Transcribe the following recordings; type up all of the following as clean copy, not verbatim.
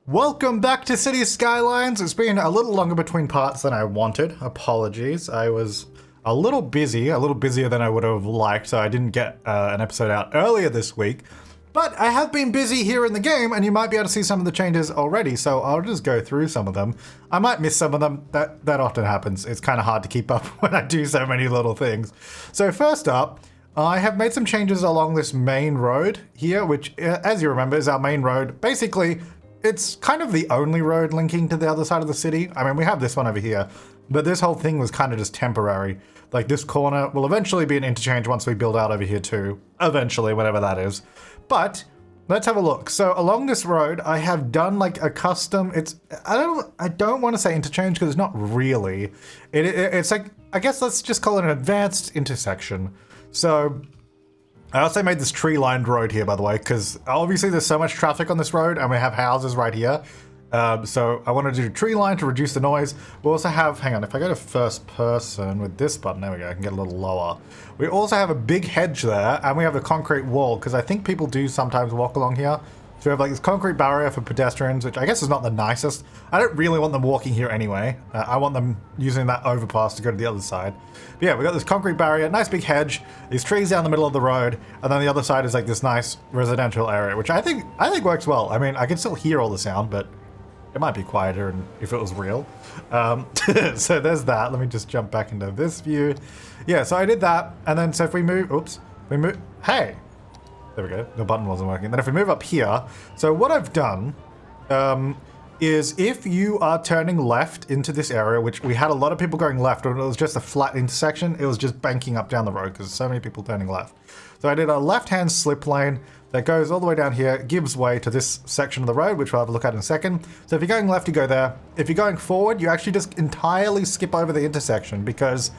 Welcome back to City Skylines. It's been a little longer between parts than I wanted. Apologies. I was a little busier than I would have liked, so I didn't get an episode out earlier this week. But I have been busy here in the game, and you might be able to see some of the changes already, so I'll just go through some of them. I might miss some of them. That often happens. It's kind of hard to keep up when I do so many little things. So first up, I have made some changes along this main road here, which, as you remember, is our main road. Basically, it's kind of the only road linking to the other side of the city. I mean, we have this one over here, but this whole thing was kind of just temporary. Like, this corner will eventually be an interchange once we build out over here too. Eventually, whatever that is. But let's have a look. So along this road, I have done like a custom, I don't want to say interchange because it's not really. It's like, I guess let's just call it an advanced intersection. So I also made this tree-lined road here, by the way, because obviously there's so much traffic on this road and we have houses right here. So I wanted to do tree line to reduce the noise. We also have, hang on, if I go to first person with this button, there we go, I can get a little lower. We also have a big hedge there, and we have a concrete wall, because I think people do sometimes walk along here. So we have like this concrete barrier for pedestrians, which I guess is not the nicest. I don't really want them walking here anyway. I want them using that overpass to go to the other side. But yeah, we got this concrete barrier, nice big hedge, these trees down the middle of the road, and then the other side is like this nice residential area, which I think works well. I mean, I can still hear all the sound, but it might be quieter if it was real. So there's that. Let me just jump back into this view. Yeah, so I did that, and then so if we move, hey! There we go, the button wasn't working. Then if we move up here, so what I've done is if you are turning left into this area, which we had a lot of people going left, when it was just a flat intersection, it was just banking up down the road because so many people turning left. So I did a left-hand slip lane that goes all the way down here, gives way to this section of the road, which we'll have a look at in a second. So if you're going left, you go there. If you're going forward, you actually just entirely skip over the intersection because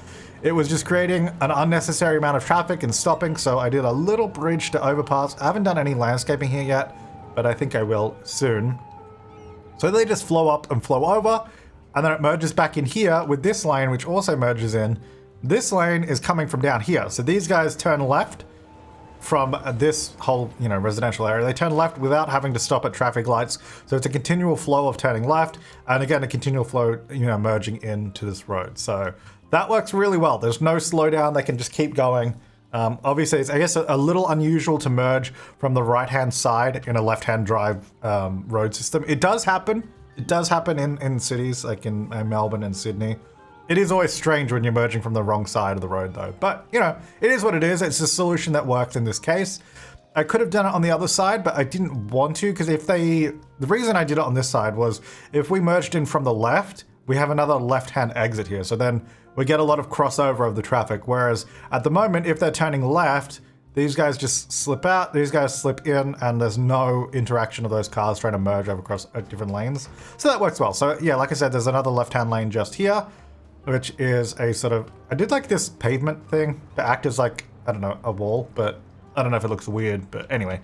it was just creating an unnecessary amount of traffic and stopping. So I did a little bridge to overpass. I haven't done any landscaping here yet, but I think I will soon. So they just flow up and flow over, and then it merges back in here with this lane, which also merges in. This lane is coming from down here. So these guys turn left from this whole, residential area. They turn left without having to stop at traffic lights. So it's a continual flow of turning left, and again, a continual flow, merging into this road. So that works really well. There's no slowdown. They can just keep going. Obviously, it's, I guess, a little unusual to merge from the right-hand side in a left-hand drive road system. It does happen. It does happen in cities like in Melbourne and Sydney. It is always strange when you're merging from the wrong side of the road, though. But, it is what it is. It's a solution that worked in this case. I could have done it on the other side, but I didn't want to, because the reason I did it on this side was if we merged in from the left, we have another left-hand exit here. So then we get a lot of crossover of the traffic. Whereas at the moment, if they're turning left, these guys just slip out, these guys slip in, and there's no interaction of those cars trying to merge over across different lanes. So that works well. So yeah, like I said, there's another left-hand lane just here, which is a sort of, I did like this pavement thing to act as like, I don't know, a wall, but I don't know if it looks weird, but anyway,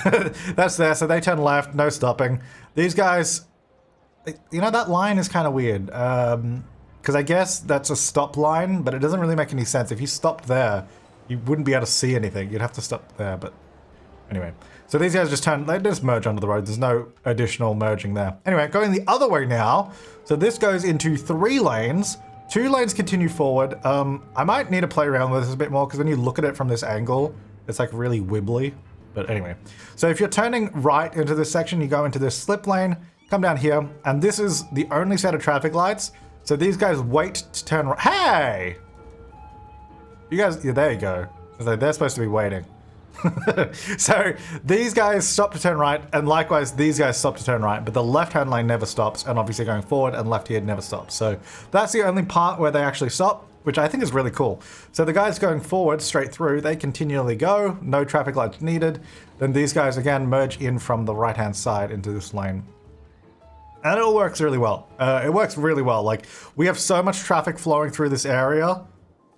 that's there. So they turn left, no stopping. These guys, that line is kind of weird, because I guess that's a stop line, but it doesn't really make any sense. If you stopped there, you wouldn't be able to see anything. You'd have to stop there, but anyway. So these guys they just merge onto the road. There's no additional merging there. Anyway, going the other way now. So this goes into 3 lanes. 2 lanes continue forward. I might need to play around with this a bit more, because when you look at it from this angle, it's like really wibbly. But anyway, so if you're turning right into this section, you go into this slip lane, come down here, and this is the only set of traffic lights. So these guys wait to turn right. Hey! You guys, yeah, there you go. So they're supposed to be waiting. So these guys stop to turn right, and likewise these guys stop to turn right, but the left-hand lane never stops, and obviously going forward and left here never stops. So that's the only part where they actually stop, which I think is really cool. So the guys going forward straight through, they continually go, no traffic lights needed. Then these guys again merge in from the right-hand side into this lane. And it all works really well. It works really well. Like, we have so much traffic flowing through this area.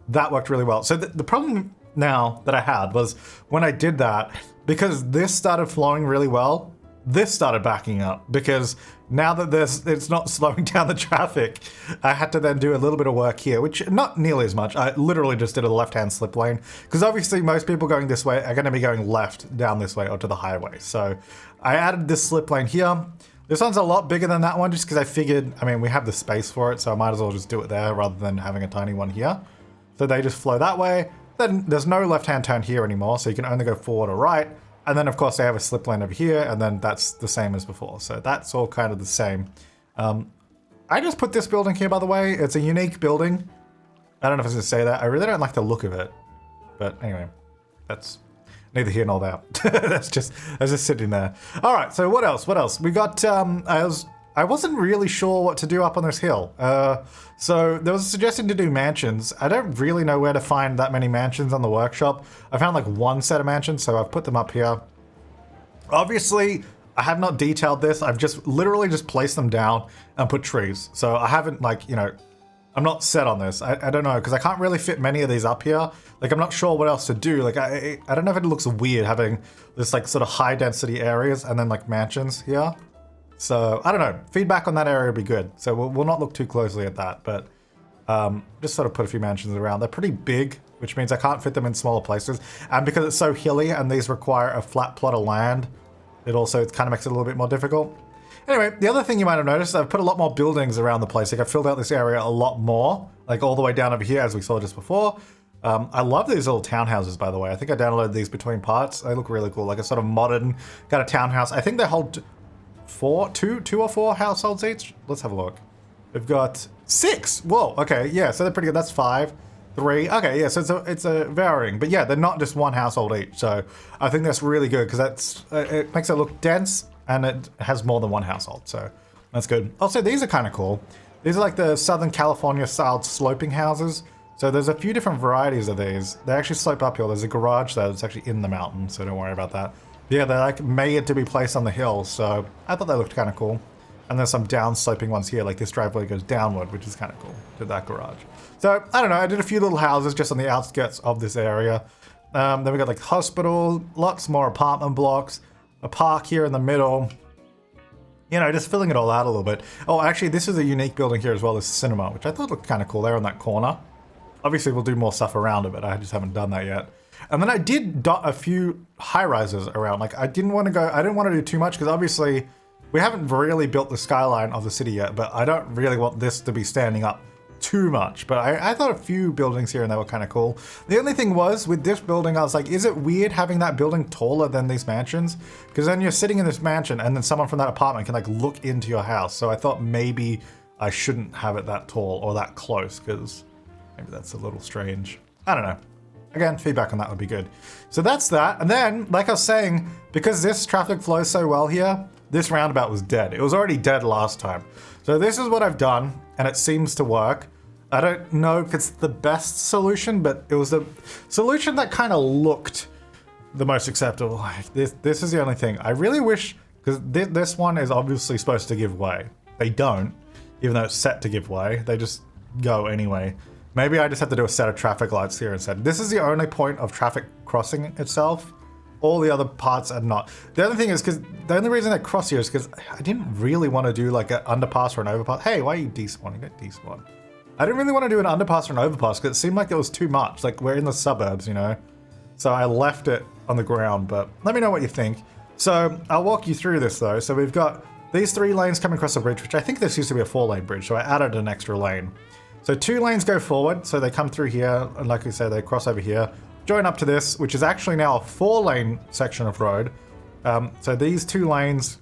That worked really well. So the problem now that I had was when I did that, because this started flowing really well, this started backing up, because now that it's not slowing down the traffic, I had to then do a little bit of work here, which not nearly as much. I literally just did a left-hand slip lane, because obviously most people going this way are going to be going left down this way or to the highway. So I added this slip lane here. This one's a lot bigger than that one just because I figured, I mean, we have the space for it, so I might as well just do it there rather than having a tiny one here. So they just flow that way. Then there's no left-hand turn here anymore, so you can only go forward or right. And then, of course, they have a slip lane over here, and then that's the same as before. So that's all kind of the same. I just put this building here, by the way. It's a unique building. I don't know if I was going to say that. I really don't like the look of it. But anyway, that's neither here nor there. that's just sitting there. All right, so what else? What else? We got, I wasn't really sure what to do up on this hill. So there was a suggestion to do mansions. I don't really know where to find that many mansions on the workshop. I found like one set of mansions, so I've put them up here. Obviously, I have not detailed this. I've just literally just placed them down and put trees. So I haven't like, you know, I'm not set on this. I don't know, because I can't really fit many of these up here. Like, I'm not sure what else to do. Like, I don't know if it looks weird having this like sort of high density areas and then like mansions here. So I don't know. Feedback on that area would be good. So we'll not look too closely at that, but just sort of put a few mansions around. They're pretty big, which means I can't fit them in smaller places. And because it's so hilly and these require a flat plot of land, it kind of makes it a little bit more difficult. Anyway, the other thing you might have noticed, I've put a lot more buildings around the place. Like, I've filled out this area a lot more, like all the way down over here, as we saw just before. I love these little townhouses, by the way. I think I downloaded these between parts. They look really cool, like a sort of modern kind of townhouse. I think they hold two or four households each. Let's have a look. We've got 6. Whoa, okay, yeah, so they're pretty good. That's 5, 3. Okay, yeah, so it's a varying, but yeah, they're not just one household each. So I think that's really good because it makes it look dense and it has more than one household. So that's good. Also, these are kind of cool. These are like the Southern California style sloping houses. So there's a few different varieties of these. They actually slope uphill. There's a garage there that's actually in the mountain, so don't worry about that. Yeah, they're like made to be placed on the hill, so I thought they looked kind of cool. And there's some down sloping ones here, like this driveway goes downward, which is kind of cool, to that garage. So, I don't know, I did a few little houses just on the outskirts of this area. Then we got like hospital, lots more apartment blocks, a park here in the middle. You know, just filling it all out a little bit. Oh, actually, this is a unique building here as well, this cinema, which I thought looked kind of cool there on that corner. Obviously, we'll do more stuff around it, but I just haven't done that yet. And then I did dot a few high rises around. Like, I didn't want to do too much because obviously we haven't really built the skyline of the city yet, but I don't really want this to be standing up too much. But I thought a few buildings here and they were kind of cool. The only thing was with this building, I was like, is it weird having that building taller than these mansions? Because then you're sitting in this mansion and then someone from that apartment can like look into your house. So I thought maybe I shouldn't have it that tall or that close because maybe that's a little strange. I don't know. Again, feedback on that would be good. So that's that. And then, like I was saying, because this traffic flows so well here, this roundabout was dead. It was already dead last time. So this is what I've done, and it seems to work. I don't know if it's the best solution, but it was the solution that kind of looked the most acceptable. This is the only thing. I really wish, because this one is obviously supposed to give way. They don't, even though it's set to give way. They just go anyway. Maybe I just have to do a set of traffic lights here instead. This is the only point of traffic crossing itself. All the other parts are not. The other thing is because the only reason I cross here is because I didn't really want to do like an underpass or an overpass. Hey, why are you despawning? Get despawn. I didn't really want to do an underpass or an overpass because it seemed like it was too much. Like, we're in the suburbs, you know? So I left it on the ground, but let me know what you think. So I'll walk you through this though. So we've got these 3 lanes coming across the bridge, which I think this used to be a 4-lane bridge. So I added an extra lane. So 2 lanes go forward, so they come through here, and like we said, they cross over here, join up to this, which is actually now a 4-lane section of road. So these 2 lanes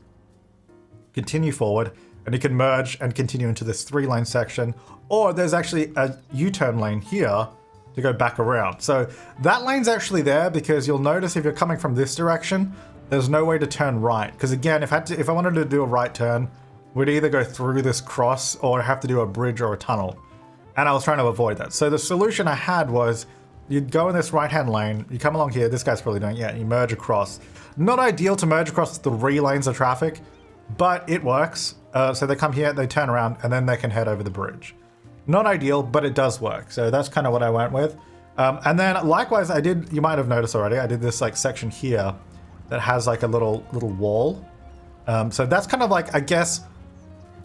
continue forward, and you can merge and continue into this 3-lane section, or there's actually a U-turn lane here to go back around. So that lane's actually there because you'll notice if you're coming from this direction, there's no way to turn right. Because again, if I wanted to do a right turn, we'd either go through this cross or have to do a bridge or a tunnel. And I was trying to avoid that. So the solution I had was you'd go in this right-hand lane, you come along here, this guy's probably doing it, yeah, you merge across. Not ideal to merge across 3 lanes of traffic, but it works. So they come here, they turn around, and then they can head over the bridge. Not ideal, but it does work. So that's kind of what I went with. And then likewise, you might have noticed already, I did this like section here that has like a little wall. So that's kind of like, I guess,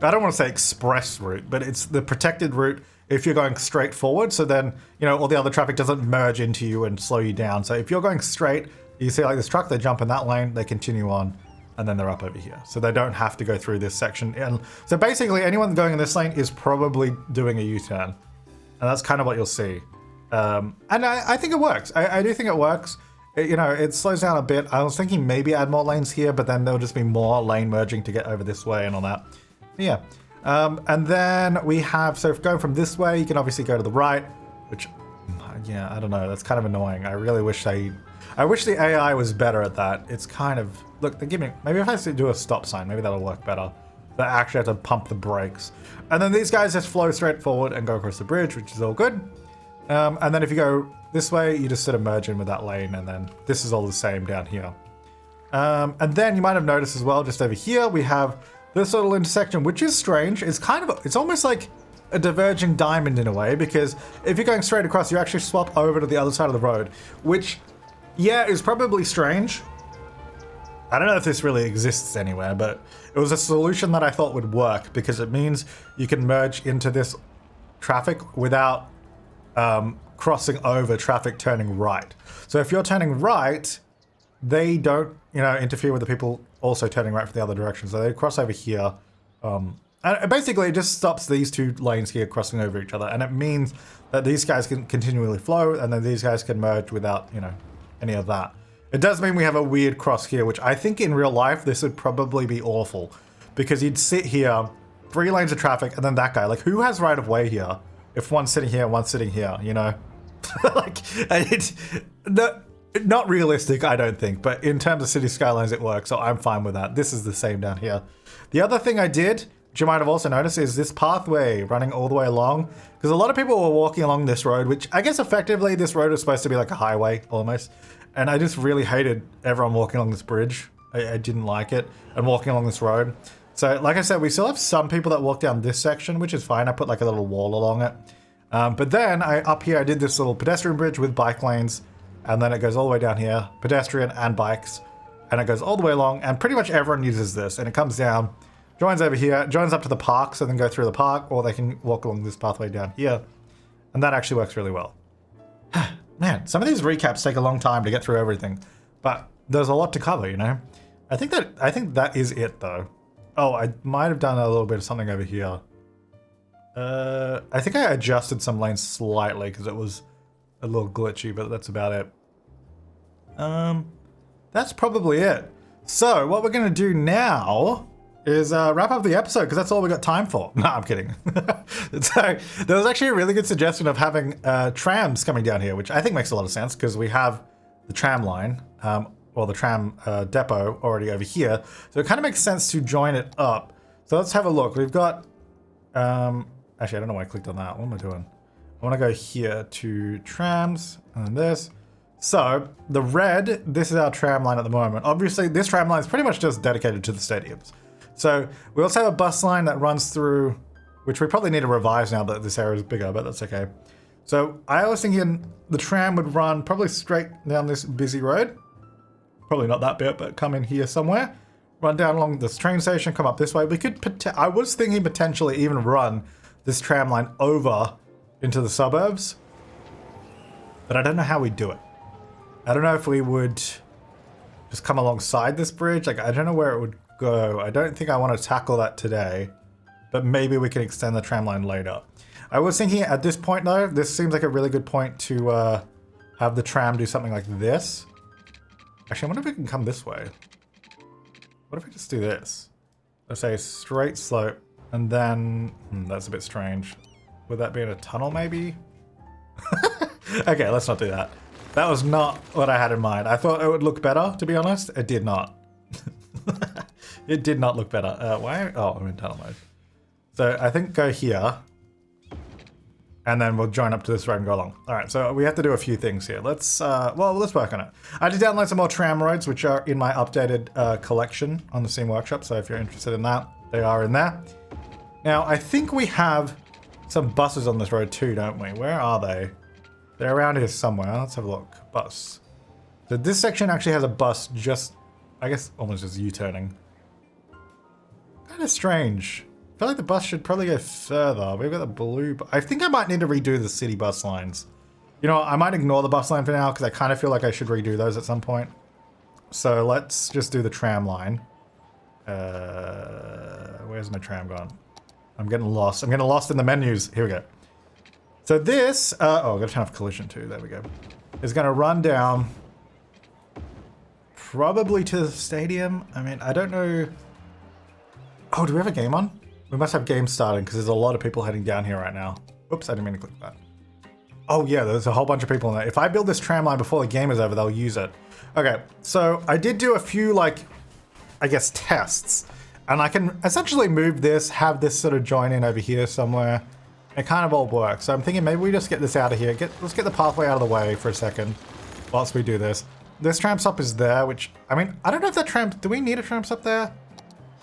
I don't want to say express route, but it's the protected route if you're going straight forward. So then, you know, all the other traffic doesn't merge into you and slow you down. So if you're going straight, you see like this truck, they jump in that lane, they continue on. and then they're up over here. So they don't have to go through this section. And so basically anyone going in this lane is probably doing a U-turn. And that's kind of what you'll see. And I think it works. I do think it works. It slows down a bit. I was thinking maybe add more lanes here, but then there'll just be more lane merging to get over this way and all that. Yeah. And then we have, so if going from this way, you can obviously go to the right, which, yeah, I don't know. That's kind of annoying. I really wish I wish the AI was better at that. It's kind of, look, they give me, maybe if I do a stop sign, maybe that'll work better. But I actually have to pump the brakes. And then these guys just flow straight forward and go across the bridge, which is all good. And then if you go this way, you just sort of merge in with that lane, and then this is all the same down here. And then you might have noticed as well, just over here, we have this little intersection, which is strange. It's kind of, it's almost like a diverging diamond in a way, because if you're going straight across, you actually swap over to the other side of the road, which, yeah, is probably strange. I don't know if this really exists anywhere, but it was a solution that I thought would work, because it means you can merge into this traffic without crossing over traffic turning right. So if you're turning right, they don't, interfere with the people also turning right from the other direction. So they cross over here. And basically it just stops these two lanes here crossing over each other. And it means that these guys can continually flow, and then these guys can merge without, any of that. It does mean we have a weird cross here, which I think in real life, this would probably be awful, because you'd sit here, 3 lanes of traffic, and then that guy, like, who has right of way here? If one's sitting here and one's sitting here, like, it's not realistic, I don't think, but in terms of City Skylines, it works, so I'm fine with that. This is the same down here. The other thing I did, which you might have also noticed, is this pathway running all the way along, because a lot of people were walking along this road, which I guess effectively this road is supposed to be like a highway, almost, and I just really hated everyone walking along this bridge. I didn't like it, and walking along this road. So, like I said, we still have some people that walk down this section, which is fine. I put like a little wall along it. But then up here, I did this little pedestrian bridge with bike lanes, and then it goes all the way down here, pedestrian and bikes, and it goes all the way along, and pretty much everyone uses this, and it comes down, joins over here, joins up to the park, so then go through the park, or they can walk along this pathway down here, and that actually works really well. Man, some of these recaps take a long time to get through everything, but there's a lot to cover, I think that is it though. Oh, I might have done a little bit of something over here. I think I adjusted some lanes slightly because it was a little glitchy, but that's about it. That's probably it. So what we're gonna do now is wrap up the episode, because that's all we got time for. No, I'm kidding. So there was actually a really good suggestion of having trams coming down here, which I think makes a lot of sense, because we have the tram line, or the tram depot already over here. So it kind of makes sense to join it up. So let's have a look. We've got, actually, I don't know why I clicked on that. What am I doing? I want to go here to trams and then this. So the red, this is our tram line at the moment. Obviously, this tram line is pretty much just dedicated to the stadiums. So we also have a bus line that runs through, which we probably need to revise now that this area is bigger, but that's okay. So I was thinking the tram would run probably straight down this busy road. Probably not that bit, but come in here somewhere. Run down along this train station, come up this way. We could, I was thinking potentially even run this tram line over into the suburbs, but I don't know how we do it. I don't know if we would just come alongside this bridge. Like, I don't know where it would go. I don't think I want to tackle that today, but maybe we can extend the tram line later. I was thinking at this point though, this seems like a really good point to have the tram do something like this. Actually, I wonder if we can come this way. What if we just do this? Let's say straight slope, and then, that's a bit strange. Would that be in a tunnel maybe? Okay, let's not do that. That was not what I had in mind. I thought it would look better, to be honest. It did not. It did not look better. Why? Oh, I'm in tunnel mode. So I think go here. And then we'll join up to this road and go along. All right, so we have to do a few things here. Let's work on it. I did download some more tram roads, which are in my updated collection on the Steam Workshop. So if you're interested in that, they are in there. Now, I think we have some buses on this road too, don't we? Where are they? They're around here somewhere. Let's have a look. Bus. So this section actually has a bus just, I guess, almost just U-turning. Kind of strange. I feel like the bus should probably go further. We've got the blue. I think I might need to redo the city bus lines. You know, I might ignore the bus line for now because I kind of feel like I should redo those at some point. So let's just do the tram line. Where's my tram gone? I'm getting lost. I'm getting lost in the menus. Here we go. So this, oh, I've got to turn off collision too. There we go. Is going to run down probably to the stadium. I mean, I don't know. Oh, do we have a game on? We must have games starting because there's a lot of people heading down here right now. Oops, I didn't mean to click that. Oh yeah, there's a whole bunch of people in there. If I build this tram line before the game is over, they'll use it. Okay, so I did do a few, like, I guess, tests. And I can essentially move this, have this sort of join in over here somewhere. It kind of all works. So I'm thinking maybe we just get this out of here. Let's get the pathway out of the way for a second whilst we do this. This tram stop is there, which, I mean, I don't know if that tram, do we need a tram stop there?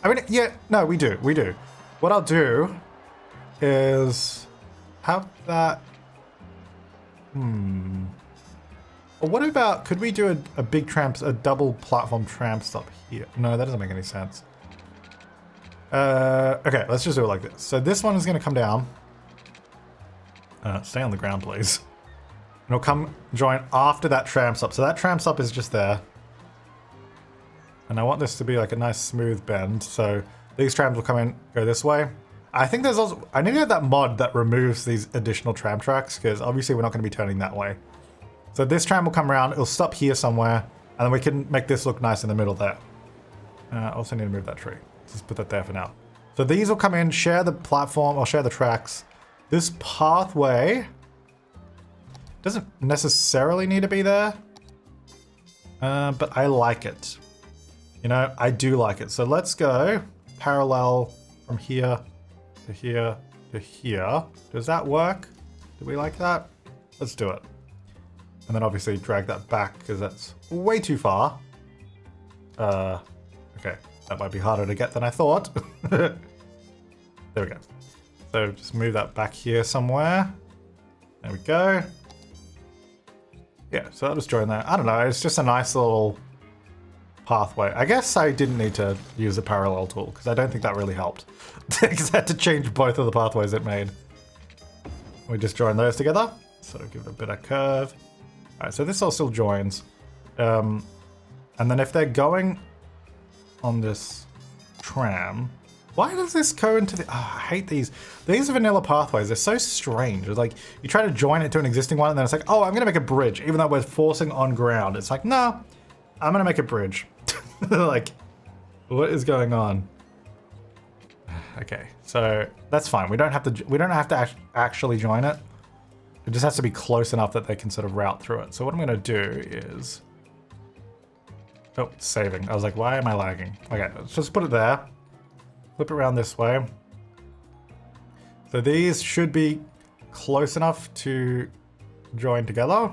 I mean, yeah, no, we do. What I'll do is have that, Well, what about, could we do a big tram, a double platform tram stop here? No, that doesn't make any sense. Okay, let's just do it like this. So this one is going to come down. Stay on the ground, please. And it'll come join after that tram stop. So that tram stop is just there. And I want this to be like a nice smooth bend. So these trams will come in, go this way. I think there's also, I need to have that mod that removes these additional tram tracks because obviously we're not going to be turning that way. So this tram will come around, it'll stop here somewhere, and then we can make this look nice in the middle there. Also need to move that tree. Let's just put that there for now. So these will come in, share the platform, or share the tracks. This pathway doesn't necessarily need to be there, but I like it. You know, I do like it. So let's go parallel from here to here to here. Does that work? Do we like that? Let's do it. And then obviously drag that back because that's way too far. Okay, that might be harder to get than I thought. There we go. So just move that back here somewhere. There we go. Yeah, so that'll just join there. I don't know, it's just a nice little pathway. I guess I didn't need to use the parallel tool because I don't think that really helped. Because I had to change both of the pathways it made. We just join those together. Sort of give it a bit of curve. Alright, so this all still joins. And then if they're going on this tram, why does this go into the... Oh, I hate these. These vanilla pathways, they're so strange. It's like, you try to join it to an existing one, and then it's like, oh, I'm going to make a bridge, even though we're forcing on ground. It's like, no, I'm going to make a bridge. Like, what is going on? Okay, so that's fine. We don't have to actually join it. It just has to be close enough that they can sort of route through it. So what I'm going to do is... Oh, it's saving. I was like, why am I lagging? Okay, let's just put it there. Flip it around this way. So these should be close enough to join together.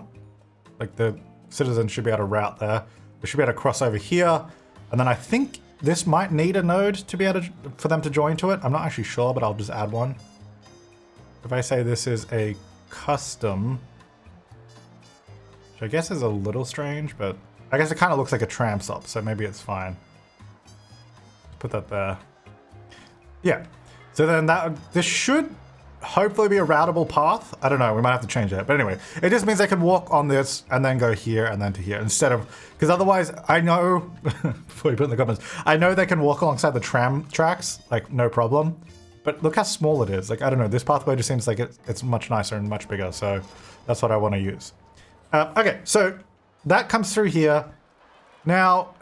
Like the citizens should be able to route there. We should be able to cross over here. And then I think this might need a node to be able to, for them to join to it. I'm not actually sure, but I'll just add one. If I say this is a custom, which I guess is a little strange, but I guess it kind of looks like a tram stop, so maybe it's fine. Put that there. Yeah. So then this should hopefully be a routable path. I don't know, we might have to change it. But anyway, it just means they can walk on this and then go here and then to here instead of, because otherwise I know, before you put in the comments, I know they can walk alongside the tram tracks, like no problem. But look how small it is. Like, I don't know, this pathway just seems like it's much nicer and much bigger. So that's what I want to use. Okay, so that comes through here. Now,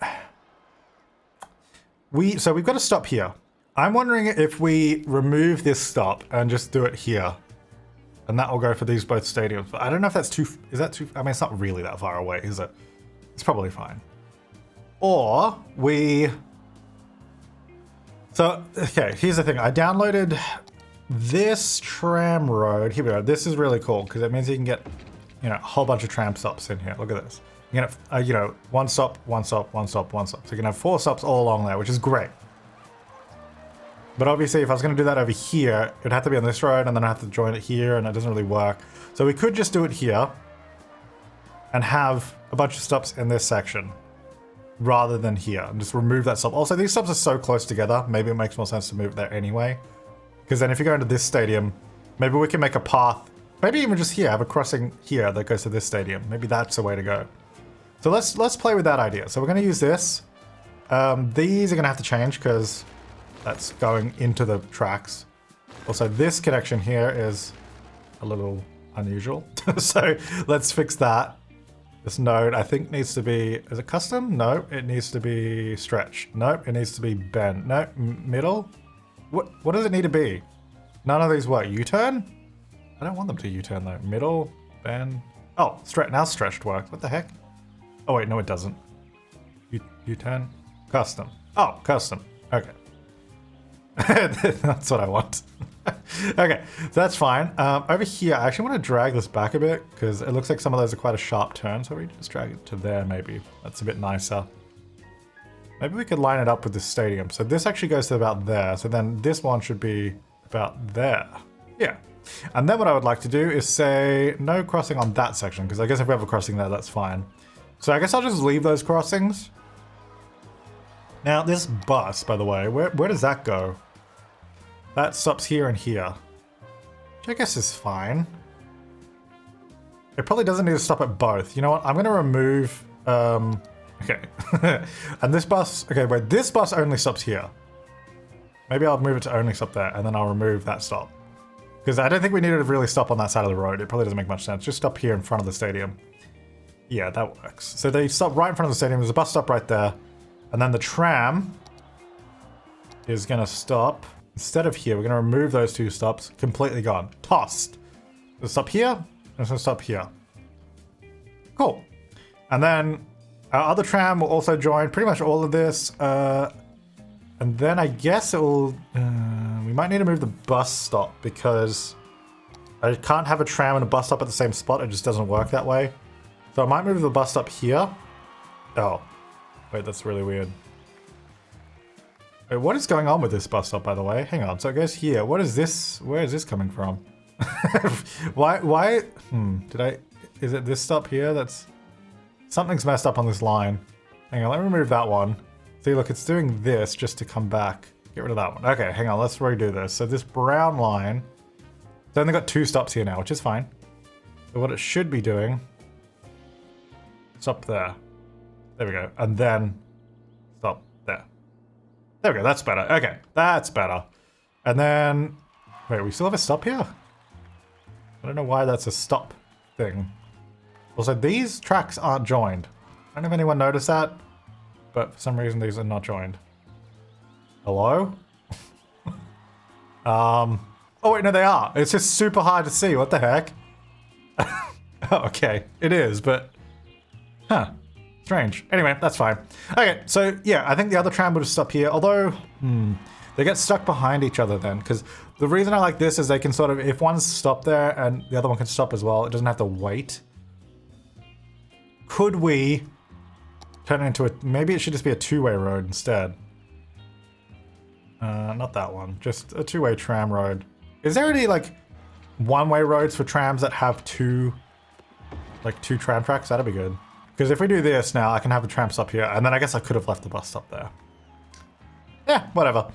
we've got to stop here. I'm wondering if we remove this stop and just do it here. And that will go for these both stadiums. But I don't know if that's too, is that too, I mean, it's not really that far away, is it? It's probably fine. Or we... So, okay, here's the thing. I downloaded this tram road. Here we go. This is really cool because it means you can get, you know, a whole bunch of tram stops in here. Look at this. You can have, you know, one stop, one stop, one stop, one stop. So you can have 4 stops all along there, which is great. But obviously, if I was going to do that over here, it'd have to be on this road, and then I have to join it here, and it doesn't really work. So we could just do it here and have a bunch of stops in this section, rather than here, and just remove that stop. Also, these stops are so close together, maybe it makes more sense to move it there anyway. Because then if you go into this stadium, maybe we can make a path, maybe even just here, have a crossing here that goes to this stadium. Maybe that's the way to go. So let's play with that idea. So we're going to use this. These are gonna have to change because that's going into the tracks. Also, this connection here is a little unusual. So let's fix that. This node, I think, needs to be, is it custom? No, it needs to be stretched. Nope, it needs to be bent. No, middle? What does it need to be? None of these what, U-turn? I don't want them to U-turn though. Middle, bend. Oh, now stretched works. What the heck? Oh wait, no it doesn't. U-turn? Custom. Oh, custom. Okay. That's what I want. Okay, so that's fine. Over here, I actually want to drag this back a bit because it looks like some of those are quite a sharp turn. So we just drag it to there maybe. That's a bit nicer. Maybe we could line it up with the stadium. So this actually goes to about there. So then this one should be about there. Yeah. And then what I would like to do is say no crossing on that section because I guess if we have a crossing there, that's fine. So I guess I'll just leave those crossings. Now this bus, by the way, where does that go? That stops here and here, which I guess is fine. It probably doesn't need to stop at both. You know what? I'm going to remove... okay. And this bus... Okay, wait. This bus only stops here. Maybe I'll move it to only stop there, and then I'll remove that stop. Because I don't think we need to really stop on that side of the road. It probably doesn't make much sense. Just stop here in front of the stadium. Yeah, that works. So they stop right in front of the stadium. There's a bus stop right there. And then the tram is going to stop... Instead of here, we're going to remove those two stops. Completely gone. Tossed. Let's stop here. And it's going to stop here. Cool. And then our other tram will also join pretty much all of this. And then I guess it will... we might need to move the bus stop because I can't have a tram and a bus stop at the same spot. It just doesn't work that way. So I might move the bus stop here. Oh. Wait, that's really weird. Wait, what is going on with this bus stop, by the way? Hang on, so it goes here. What is this? Where is this coming from? Why? Is it this stop here? That's... Something's messed up on this line. Hang on, let me remove that one. See, look, it's doing this just to come back. Get rid of that one. Okay, hang on, let's redo this. So this brown line... It's only got two stops here now, which is fine. So what it should be doing... Stop there. There we go. And then... Stop there. There we go, that's better. Okay, that's better. And then... Wait, we still have a stop here? I don't know why that's a stop thing. Also, these tracks aren't joined. I don't know if anyone noticed that, but for some reason these are not joined. Hello? Oh wait, no they are. It's just super hard to see, what the heck? Oh, okay, it is, but... Huh. Strange. Anyway, that's fine. Okay, so yeah, I think the other tram will just stop here, although, they get stuck behind each other then, because the reason I like this is they can sort of, if one's stopped there and the other one can stop as well, it doesn't have to wait. Could we turn it into a, maybe it should just be a two-way road instead. Not that one, just a two-way tram road. Is there any, like, one-way roads for trams that have two tram tracks? That'd be good. Because if we do this now, I can have a tram stop here, and then I guess I could have left the bus stop there. Yeah, whatever.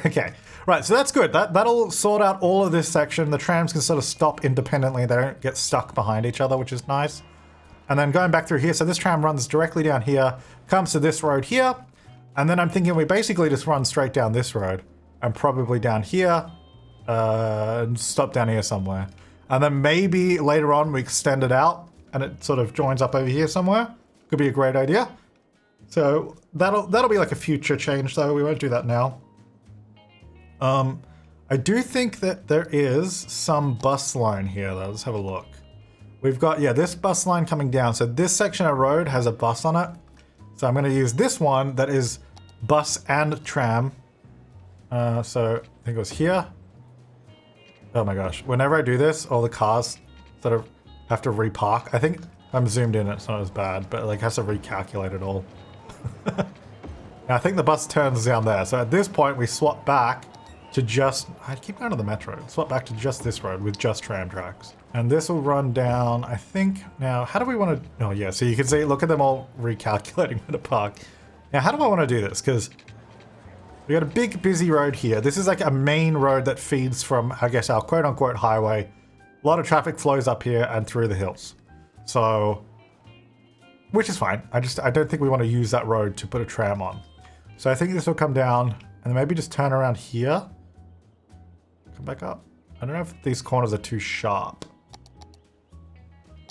Okay, right, so that's good. That'll sort out all of this section. The trams can sort of stop independently. They don't get stuck behind each other, which is nice. And then going back through here, so this tram runs directly down here, comes to this road here, and then I'm thinking we basically just run straight down this road, and probably down here, and stop down here somewhere. And then maybe later on we extend it out, and it sort of joins up over here somewhere. Could be a great idea. So that'll be like a future change though. We won't do that now. I do think that there is some bus line here though. Let's have a look. We've got, yeah, this bus line coming down. So this section of road has a bus on it. So I'm gonna use this one that is bus and tram. So I think it was here. Oh my gosh. Whenever I do this, all the cars sort of have to repark. I think I'm zoomed in, it's not as bad, but like has to recalculate it all. I think the bus turns down there. So at this point we swap back to just, I keep going to the metro, swap back to just this road with just tram tracks. And this will run down, I think, now how do we want to, oh yeah, so you can see, look at them all recalculating where to park. Now how do I want to do this? Because we got a big busy road here. This is like a main road that feeds from, I guess, our quote unquote highway. A lot of traffic flows up here and through the hills. So which is fine. I don't think we want to use that road to put a tram on. So I think this will come down and then maybe just turn around here. Come back up. I don't know if these corners are too sharp,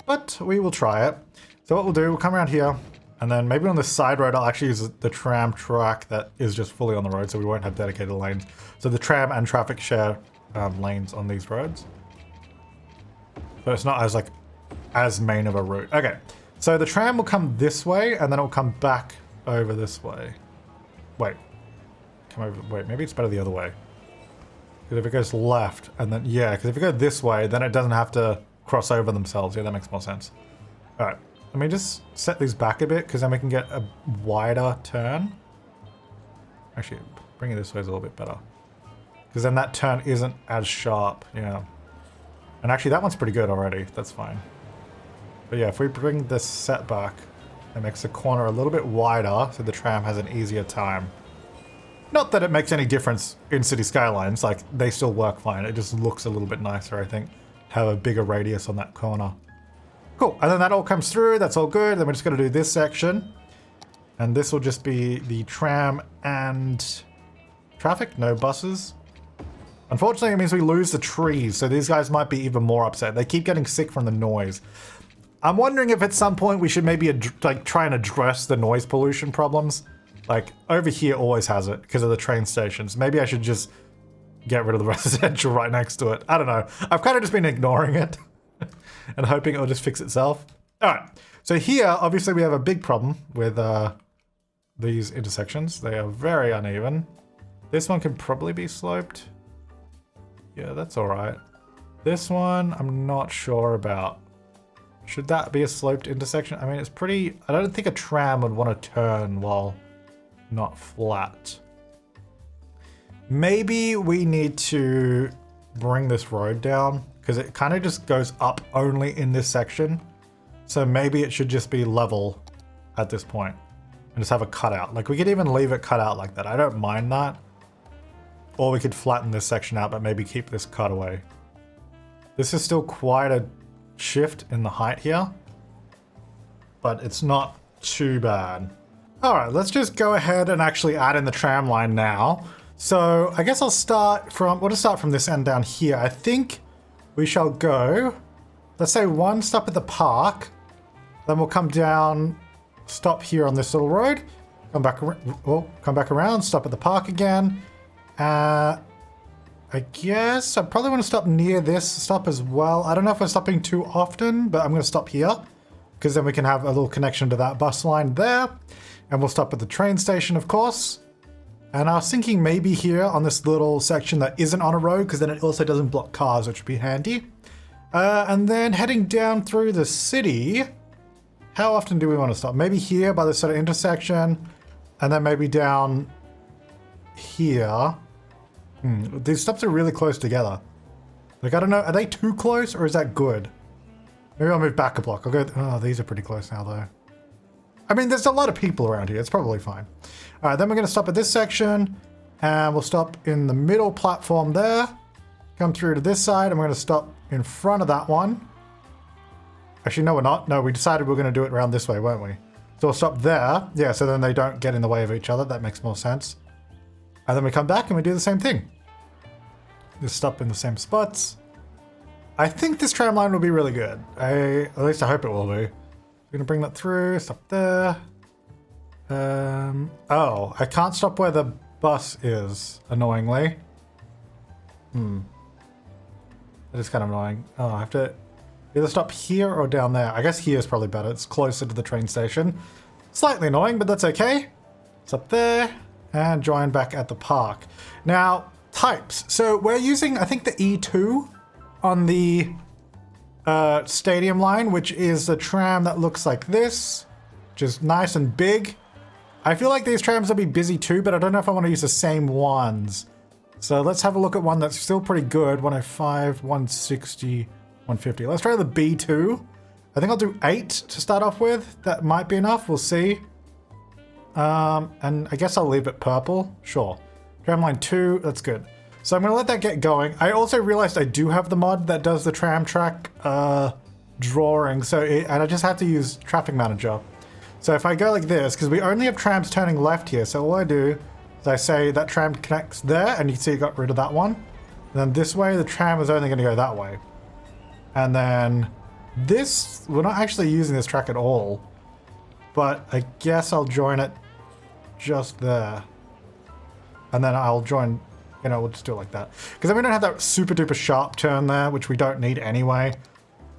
but we will try it. So what we'll do, we'll come around here, and then maybe on the side road, I'll actually use the tram track that is just fully on the road, so we won't have dedicated lanes. So the tram and traffic share lanes on these roads. So it's not as main of a route. Okay, so the tram will come this way, and then it'll come back over this way. Wait, maybe it's better the other way. Because if it goes left, and then, yeah, because if it goes this way, then it doesn't have to cross over themselves. Yeah, that makes more sense. All right, let me just set these back a bit, because then we can get a wider turn. Actually, bringing it this way is a little bit better. Because then that turn isn't as sharp, yeah. And actually, that one's pretty good already. That's fine. But yeah, if we bring this set back, it makes the corner a little bit wider, so the tram has an easier time. Not that it makes any difference in City Skylines, like, they still work fine. It just looks a little bit nicer, I think. Have a bigger radius on that corner. Cool, and then that all comes through, that's all good. Then we're just gonna do this section. And this will just be the tram and traffic, no buses. Unfortunately, it means we lose the trees, so these guys might be even more upset. They keep getting sick from the noise. I'm wondering if at some point we should maybe try and address the noise pollution problems. Like, over here always has it because of the train stations. Maybe I should just get rid of the residential right next to it. I don't know. I've kind of just been ignoring it and hoping it'll just fix itself. All right. So here, obviously, we have a big problem with these intersections. They are very uneven. This one can probably be sloped. Yeah, that's all right. This one, I'm not sure about. Should that be a sloped intersection? I mean, it's pretty... I don't think a tram would want to turn while not flat. Maybe we need to bring this road down because it kind of just goes up only in this section. So maybe it should just be level at this point and just have a cutout. Like, we could even leave it cut out like that. I don't mind that. Or we could flatten this section out, but maybe keep this cutaway. This is still quite a shift in the height here, but it's not too bad. All right, let's just go ahead and actually add in the tram line now. So I guess we'll just start from this end down here. I think we shall go, let's say one stop at the park, then we'll come down, stop here on this little road, come back around, stop at the park again. I guess I probably want to stop near this stop as well. I don't know if we're stopping too often, but I'm going to stop here because then we can have a little connection to that bus line there. And we'll stop at the train station, of course. And I was thinking maybe here on this little section that isn't on a road because then it also doesn't block cars, which would be handy. And then heading down through the city, how often do we want to stop? Maybe here by this sort of intersection and then maybe down here. These stops are really close together. Like, I don't know, are they too close or is that good? Maybe I'll move back a block. I'll go, oh, these are pretty close now though. I mean, there's a lot of people around here. It's probably fine. All right, then we're gonna stop at this section and we'll stop in the middle platform there. Come through to this side and we're gonna stop in front of that one. Actually, no, we're not. No, we decided we're gonna do it around this way, weren't we? So we'll stop there. Yeah, so then they don't get in the way of each other. That makes more sense. And then we come back and we do the same thing. Just stop in the same spots. I think this tram line will be really good. At least I hope it will be. We're gonna bring that through, stop there. Oh, I can't stop where the bus is, annoyingly. That is kind of annoying. Oh, I have to either stop here or down there. I guess here is probably better. It's closer to the train station. Slightly annoying, but that's okay. Stop there and join back at the park. Now, types. So we're using, I think, the E2 on the stadium line, which is the tram that looks like this, which is nice and big. I feel like these trams will be busy too, but I don't know if I want to use the same ones. So let's have a look at one that's still pretty good. 105, 160, 150. Let's try the B2. I think I'll do 8 to start off with. That might be enough. We'll see. And I guess I'll leave it purple. Sure. Tramline 2, that's good. So I'm going to let that get going. I also realized I do have the mod that does the tram track drawing. And I just have to use Traffic Manager. So if I go like this, because we only have trams turning left here, so all I do is I say that tram connects there, and you can see it got rid of that one. And then this way, the tram is only going to go that way. And then this, we're not actually using this track at all, but I guess I'll join it just there. And then I'll join, you know, we'll just do it like that. Because then we don't have that super duper sharp turn there, which we don't need anyway.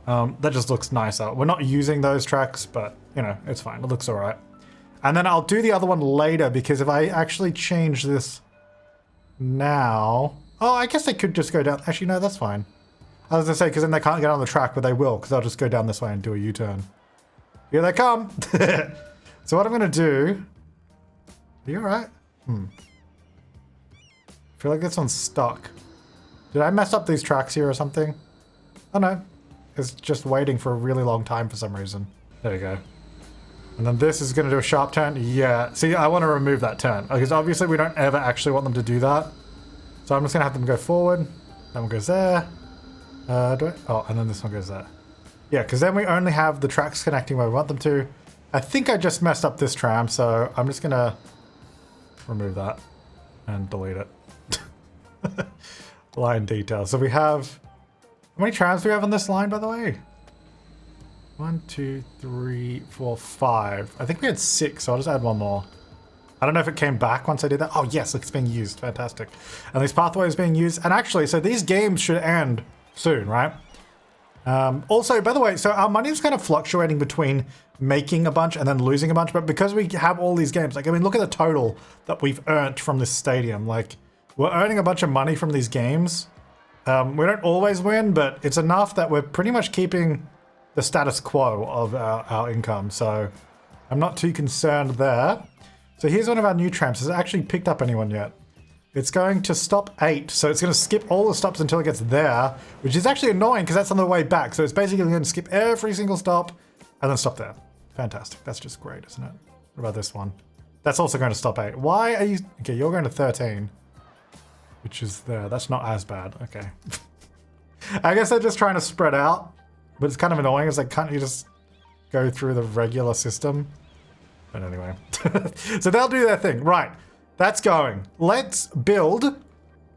That just looks nicer. We're not using those tracks, but, you know, it's fine. It looks all right. And then I'll do the other one later, because if I actually change this now... Oh, I guess they could just go down... Actually, no, that's fine. I was going to say, because then they can't get on the track, but they will, because I'll just go down this way and do a U-turn. Here they come! So what I'm going to do... Are you all right? I feel like this one's stuck. Did I mess up these tracks here or something? Oh, no. It's just waiting for a really long time for some reason. There you go. And then this is going to do a sharp turn. Yeah. See, I want to remove that turn, because obviously we don't ever actually want them to do that. So I'm just going to have them go forward. That one goes there. Oh, and then this one goes there. Yeah, because then we only have the tracks connecting where we want them to. I think I just messed up this tram, so I'm just going to remove that and delete it. Line detail. So we have... How many trams do we have on this line, by the way? 1, 2, 3, 4, 5. I think we had 6, so I'll just add one more. I don't know if it came back once I did that. Oh, yes, look, it's being used. Fantastic. And these pathways being used. And actually, so these games should end soon, right? Also, by the way, so our money is kind of fluctuating between making a bunch and then losing a bunch. But because we have all these games, like, I mean, look at the total that we've earned from this stadium. Like, we're earning a bunch of money from these games. We don't always win, but it's enough that we're pretty much keeping the status quo of our income. So I'm not too concerned there. So here's one of our new trams. Has it actually picked up anyone yet? It's going to stop 8. So it's going to skip all the stops until it gets there, which is actually annoying because that's on the way back. So it's basically going to skip every single stop and then stop there. Fantastic. That's just great, isn't it? What about this one? That's also going to stop 8. Why are you... Okay, you're going to 13. Which is there. That's not as bad. Okay. I guess they're just trying to spread out. But it's kind of annoying. It's like, can't you just go through the regular system? But anyway. So they'll do their thing. Right. That's going. Let's build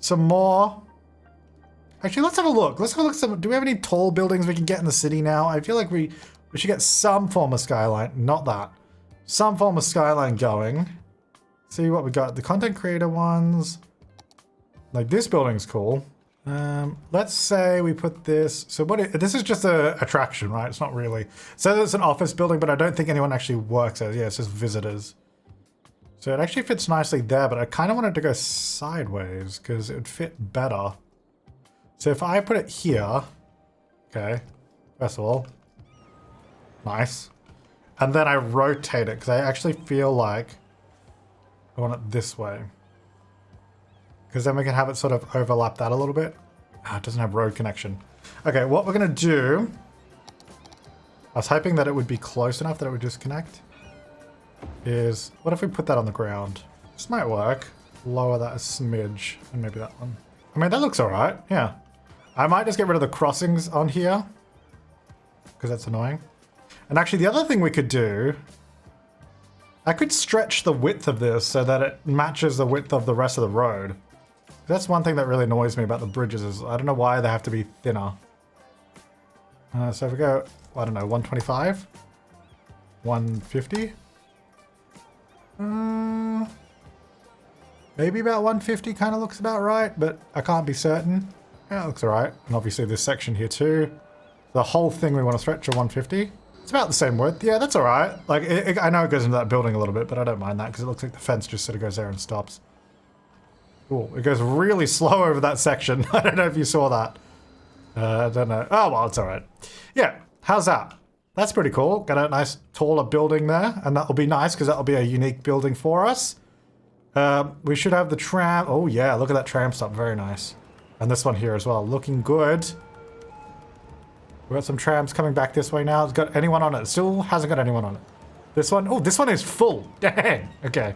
some more. Actually, let's have a look. Let's have a look. Do we have any tall buildings we can get in the city now? I feel like we should get some form of skyline. Not that. Some form of skyline going. See what we got. The content creator ones. Like, this building's cool. Let's say we put this... So this is just a attraction, right? It's not really... So it's an office building, but I don't think anyone actually works there. Yeah, it's just visitors. So it actually fits nicely there, but I kind of want it to go sideways because it would fit better. So if I put it here... Okay. First of all. Nice. And then I rotate it because I actually feel like I want it this way. Because then we can have it sort of overlap that a little bit. Ah, it doesn't have road connection. Okay, what we're going to do... I was hoping that it would be close enough that it would just connect. Is... What if we put that on the ground? This might work. Lower that a smidge. And maybe that one. I mean, that looks alright. Yeah. I might just get rid of the crossings on here. Because that's annoying. And actually, the other thing we could do... I could stretch the width of this so that it matches the width of the rest of the road. That's one thing that really annoys me about the bridges is I don't know why they have to be thinner. So if we go, I don't know, 125? 150? Maybe about 150 kind of looks about right, but I can't be certain. Yeah, it looks alright. And obviously this section here too. The whole thing we want to stretch to 150. It's about the same width. Yeah, that's alright. Like, I know it goes into that building a little bit, but I don't mind that because it looks like the fence just sort of goes there and stops. Cool. It goes really slow over that section. I don't know if you saw that. I don't know. Oh, well, it's alright. Yeah, how's that? That's pretty cool. Got a nice taller building there, and that'll be nice because that'll be a unique building for us. We should have the tram. Oh, yeah, look at that tram stop. Very nice. And this one here as well. Looking good. We've got some trams coming back this way now. It's got anyone on it. Still hasn't got anyone on it. This one. Oh, this one is full. Dang. Okay.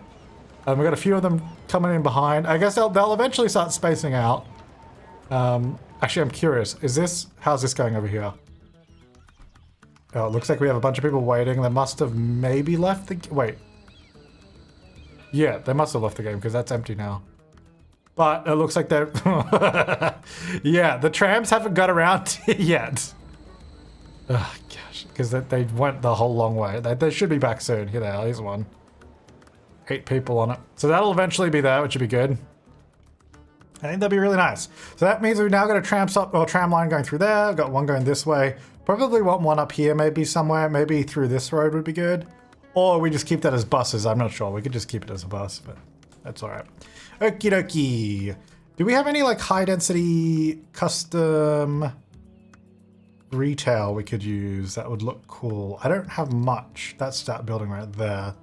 We've got a few of them coming in behind. I guess they'll eventually start spacing out. Actually, I'm curious. How's this going over here? Oh, it looks like we have a bunch of people waiting. They must have maybe left the... Wait. Yeah, they must have left the game because that's empty now. But it looks like they're... Yeah, the trams haven't got around yet. Oh, gosh. Because they went the whole long way. They should be back soon. Here they are. Here's one. 8 people on it. So that'll eventually be there, which should be good. I think that'd be really nice. So that means we've now got a tram line going through there. We've got one going this way. Probably want one up here maybe somewhere. Maybe through this road would be good. Or we just keep that as buses. I'm not sure. We could just keep it as a bus, but that's all right. Okie dokie. Do we have any like high density custom retail we could use that would look cool? I don't have much. That's that building right there.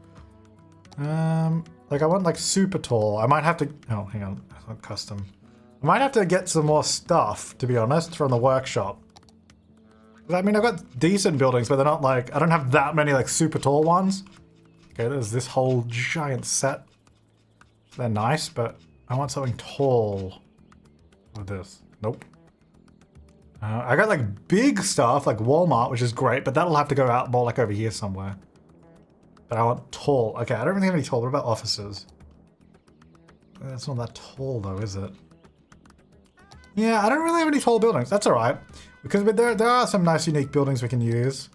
Like I want like super tall. I might have to, oh, hang on. That's not custom. I might have to get some more stuff, to be honest, from the workshop. I mean, I've got decent buildings, but they're not like, I don't have that many like super tall ones. Okay, there's this whole giant set. They're nice, but I want something tall with this. Nope. I got like big stuff like Walmart, which is great, but that'll have to go out more like over here somewhere. But I want tall. Okay, I don't really have any tall. What about offices? That's not that tall though, is it? Yeah, I don't really have any tall buildings. That's all right. Because there are some nice unique buildings we can use.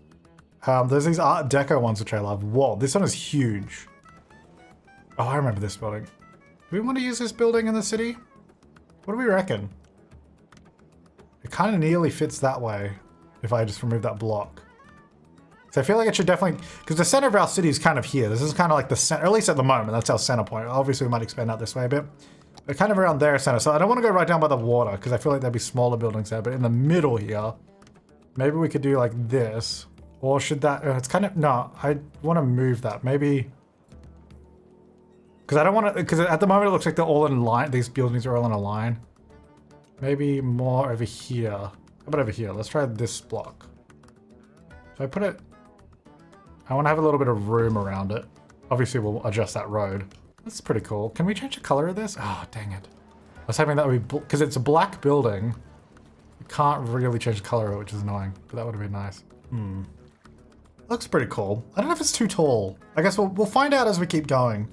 There's these Art Deco ones which I love. Whoa, this one is huge. Oh, I remember this building. Do we want to use this building in the city? What do we reckon? It kind of nearly fits that way if I just remove that block. So I feel like it should definitely... Because the center of our city is kind of here. This is kind of like the center, at least at the moment, that's our center point. Obviously, we might expand out this way a bit. But kind of around their center. So I don't want to go right down by the water because I feel like there'd be smaller buildings there. But in the middle here, maybe we could do like this. Or should that... it's kind of... No, I want to move that. Maybe... Because I don't want to... Because at the moment it looks like they're all in line. These buildings are all in a line. Maybe more over here. How about over here? Let's try this block. So I put it... I want to have a little bit of room around it. Obviously we'll adjust that road. That's pretty cool. Can we change the color of this? Oh, dang it. I was hoping that would be... Because it's a black building. You can't really change the color of it, which is annoying. But that would have been nice. Looks pretty cool. I don't know if it's too tall. I guess we'll find out as we keep going.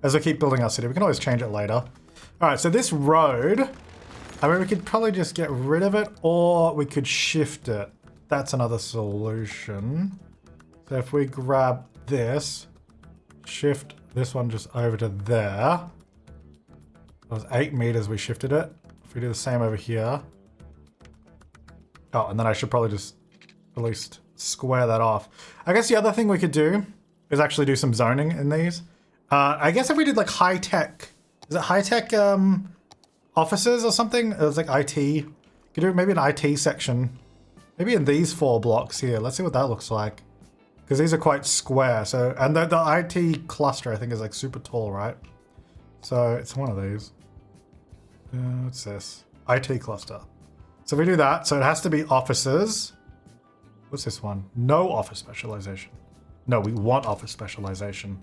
As we keep building our city. We can always change it later. Alright, so this road... I mean, we could probably just get rid of it. Or we could shift it. That's another solution. So if we grab this... Shift this one just over to there. That was 8 meters we shifted it. If we do the same over here. Oh, and then I should probably just at least square that off. I guess the other thing we could do is actually do some zoning in these. I guess if we did like high-tech... Is it high-tech offices or something? It was like IT. You could do maybe an IT section. Maybe in these 4 blocks here. Let's see what that looks like. Because these are quite square, so... And the IT cluster, I think, is like super tall, right? So, it's one of these. What's this? IT cluster. So we do that, so it has to be offices. What's this one? No office specialization. No, we want office specialization.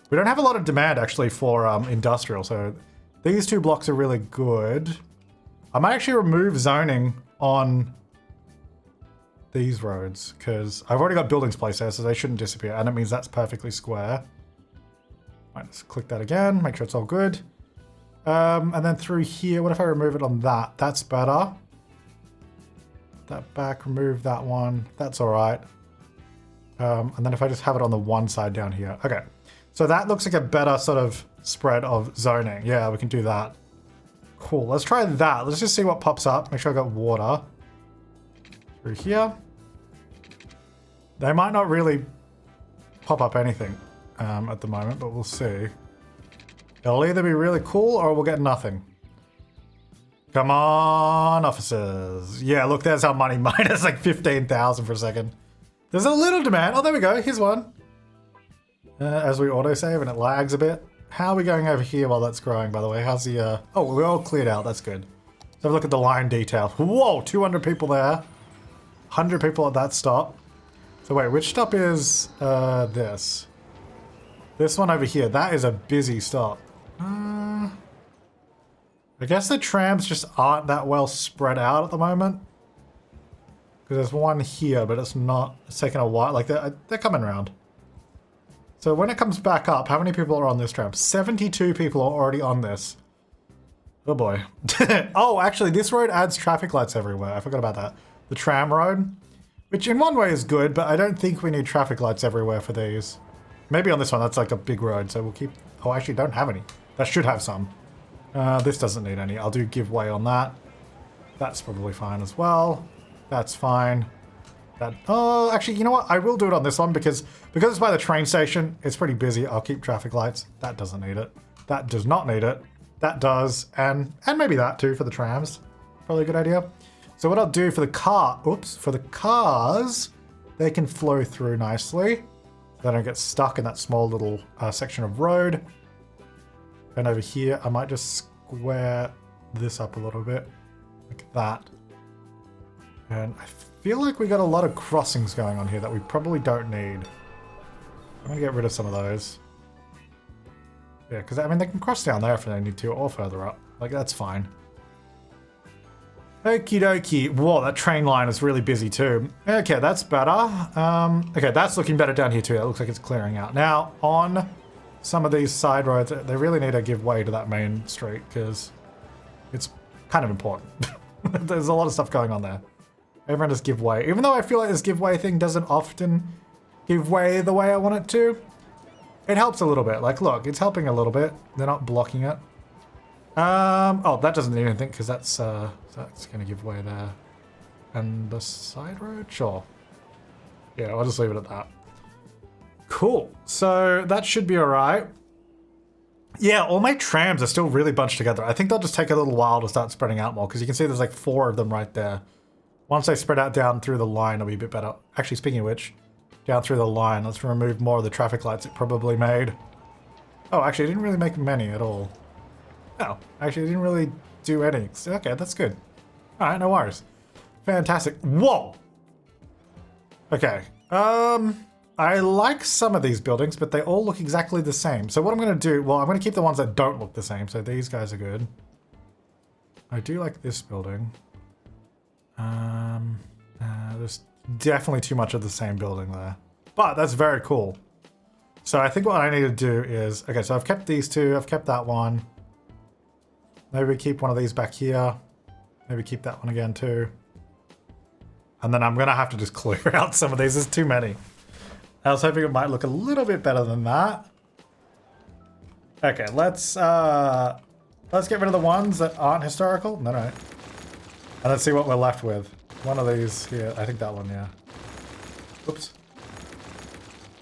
We don't have a lot of demand, actually, for industrial, so... These 2 blocks are really good. I might actually remove zoning on... these roads, because I've already got buildings placed there, so they shouldn't disappear, and it means that's perfectly square. Right, let's click that again, make sure it's all good. And then through here, what if I remove it on that? That's better. Put that back, remove that one. That's all right. And then if I just have it on the one side down here. Okay, so that looks like a better sort of spread of zoning. Yeah, we can do that. Cool, let's try that. Let's just see what pops up. Make sure I got water. Through here. They might not really pop up anything at the moment, but we'll see. It'll either be really cool or we'll get nothing. Come on, officers. Yeah, look, there's our money minus like 15,000 for a second. There's a little demand. Oh, there we go. Here's one. As we autosave and it lags a bit. How are we going over here while that's growing, by the way? How's the... Oh, we're all cleared out. That's good. So have a look at the line detail. Whoa, 200 people there. 100 people at that stop. So wait, which stop is this? This one over here. That is a busy stop. I guess the trams just aren't that well spread out at the moment. Because there's one here, but it's not, it's taking a while. Like, they're coming around. So when it comes back up, how many people are on this tram? 72 people are already on this. Oh boy. Oh, actually, this road adds traffic lights everywhere. I forgot about that. The tram road, which in one way is good, but I don't think we need traffic lights everywhere for these. Maybe on this one, that's like a big road, so we'll keep... Oh, actually, don't have any. That should have some. This doesn't need any. I'll do giveaway on that. That's probably fine as well. That's fine. That... Oh, actually, you know what? I will do it on this one because it's by the train station. It's pretty busy. I'll keep traffic lights. That doesn't need it. That does not need it. That does. And maybe that too for the trams. Probably a good idea. So what I'll do for the for the cars, they can flow through nicely. They don't get stuck in that small little section of road. And over here, I might just square this up a little bit, like that. And I feel like we got a lot of crossings going on here that we probably don't need. I'm gonna get rid of some of those. Yeah, because I mean, they can cross down there if they need to, or further up. Like, that's fine. Okie dokie. Whoa, that train line is really busy too. Okay, that's better. Okay, that's looking better down here too. It looks like it's clearing out. Now, on some of these side roads, they really need to give way to that main street because it's kind of important. There's a lot of stuff going on there. Everyone just give way. Even though I feel like this giveaway thing doesn't often give way the way I want it to, it helps a little bit. Like, look, it's helping a little bit. They're not blocking it. Oh, that doesn't need anything because that's going to give way there. And the side road? Sure. Yeah, I'll just leave it at that. Cool. So that should be all right. Yeah, all my trams are still really bunched together. I think they'll just take a little while to start spreading out more because you can see there's like 4 of them right there. Once they spread out down through the line, it'll be a bit better. Actually, speaking of which, down through the line, let's remove more of the traffic lights it probably made. Oh, actually, it didn't really make many at all. No, actually, it didn't really do any. Okay, that's good. All right, no worries. Fantastic. Whoa! Okay. I like some of these buildings, but they all look exactly the same. So what I'm going to do, well, I'm going to keep the ones that don't look the same. So these guys are good. I do like this building. There's definitely too much of the same building there. But that's very cool. So I think what I need to do is... Okay, so I've kept these 2. I've kept that one. Maybe we keep one of these back here. Maybe keep that one again too. And then I'm going to have to just clear out some of these. There's too many. I was hoping it might look a little bit better than that. Okay, let's get rid of the ones that aren't historical. No. And let's see what we're left with. One of these here. I think that one, yeah. Oops.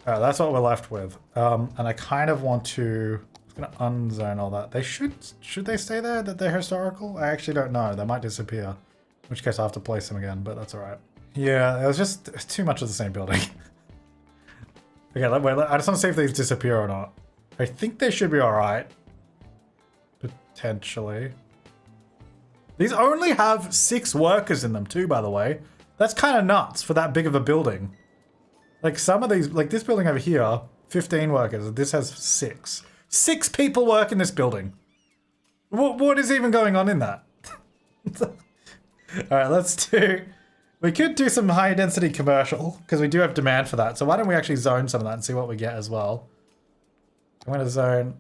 Alright, that's what we're left with. And I kind of want to... I'm just going to unzone all that. They should they stay there, that they're historical? I actually don't know. They might disappear. In which case I'll have to place them again, but that's alright. Yeah, it was just too much of the same building. Okay, wait, I just want to see if these disappear or not. I think they should be alright. Potentially. These only have 6 workers in them too, by the way. That's kind of nuts for that big of a building. Like some of these, like this building over here, 15 workers. This has 6. 6 people work in this building. What is even going on in that? Alright, let's do... We could do some high density commercial, because we do have demand for that. So why don't we actually zone some of that and see what we get as well. I'm going to zone...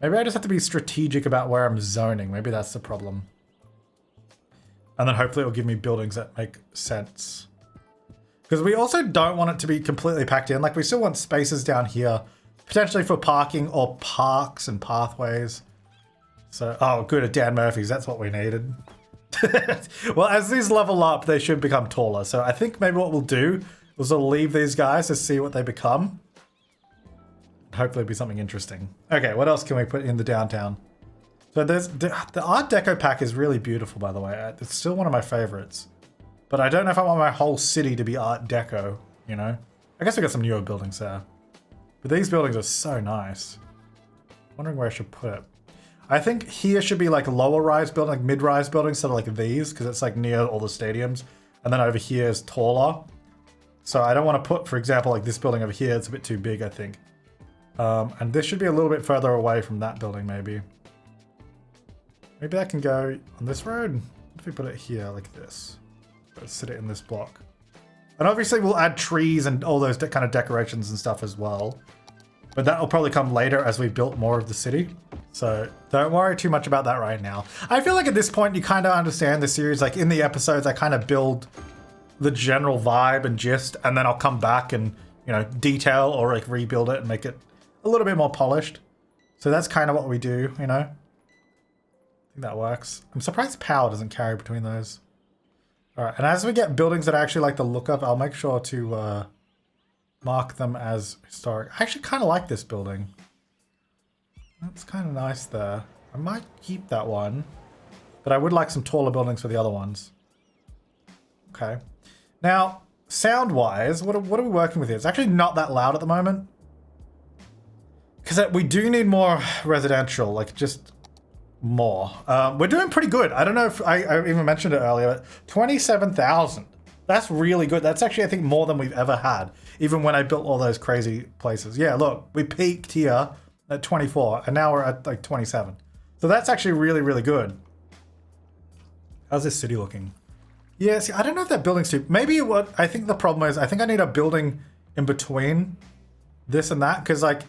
Maybe I just have to be strategic about where I'm zoning. Maybe that's the problem. And then hopefully it'll give me buildings that make sense. Because we also don't want it to be completely packed in. Like we still want spaces down here, potentially for parking or parks and pathways. So, oh good, at Dan Murphy's, that's what we needed. Well, as these level up, they should become taller. So I think maybe what we'll do is we'll leave these guys to see what they become. Hopefully it'll be something interesting. Okay, what else can we put in the downtown? So there's the Art Deco pack is really beautiful, by the way. It's still one of my favorites. But I don't know if I want my whole city to be Art Deco, you know? I guess we got some newer buildings there. But these buildings are so nice. Wondering where I should put it. I think here should be like lower rise building, like mid-rise buildings, sort of like these, because it's like near all the stadiums. And then over here is taller. So I don't want to put, for example, like this building over here. It's a bit too big, I think. And this should be a little bit further away from that building, maybe. Maybe that can go on this road. What if we put it here like this? Let's sit it in this block. And obviously we'll add trees and all those kind of decorations and stuff as well. But that'll probably come later as we built more of the city. So don't worry too much about that right now. I feel like at this point you kind of understand the series. Like in the episodes, I kind of build the general vibe and gist, and then I'll come back and, you know, detail or like rebuild it and make it a little bit more polished. So that's kind of what we do, you know. I think that works. I'm surprised power doesn't carry between those. All right, and as we get buildings that I actually like the look of, I'll make sure to mark them as historic. I actually kind of like this building. That's kind of nice there. I might keep that one, but I would like some taller buildings for the other ones. Okay. Now, sound-wise, what are we working with here? It's actually not that loud at the moment. Because we do need more residential, like just more. We're doing pretty good. I don't know if I even mentioned it earlier, but 27,000. That's really good. That's actually, I think, more than we've ever had, even when I built all those crazy places. Yeah, look, we peaked here at 24, and now we're at like 27. So that's actually really, really good. How's this city looking? Yeah, see, I don't know if that building's too... Maybe what I think the problem is, I think I need a building in between this and that, because like,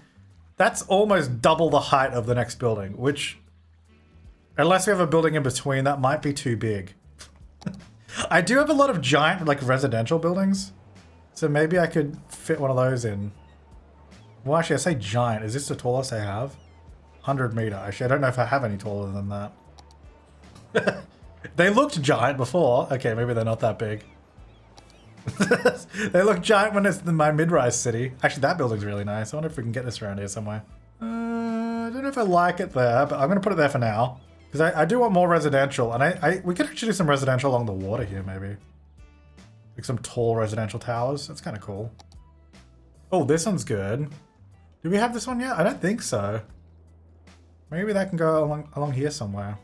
that's almost double the height of the next building, which, unless we have a building in between, that might be too big. I do have a lot of giant, like, residential buildings, so maybe I could fit one of those in. Well, actually, I say giant. Is this the tallest I have? 100 meter. Actually, I don't know if I have any taller than that. They looked giant before. Okay, maybe they're not that big. They look giant when it's in my mid-rise city. Actually, that building's really nice. I wonder if we can get this around here somewhere. I don't know if I like it there, but I'm going to put it there for now. Because I do want more residential. And we could actually do some residential along the water here, maybe. Like some tall residential towers. That's kind of cool. Oh, this one's good. Do we have this one yet? I don't think so. Maybe that can go along here somewhere.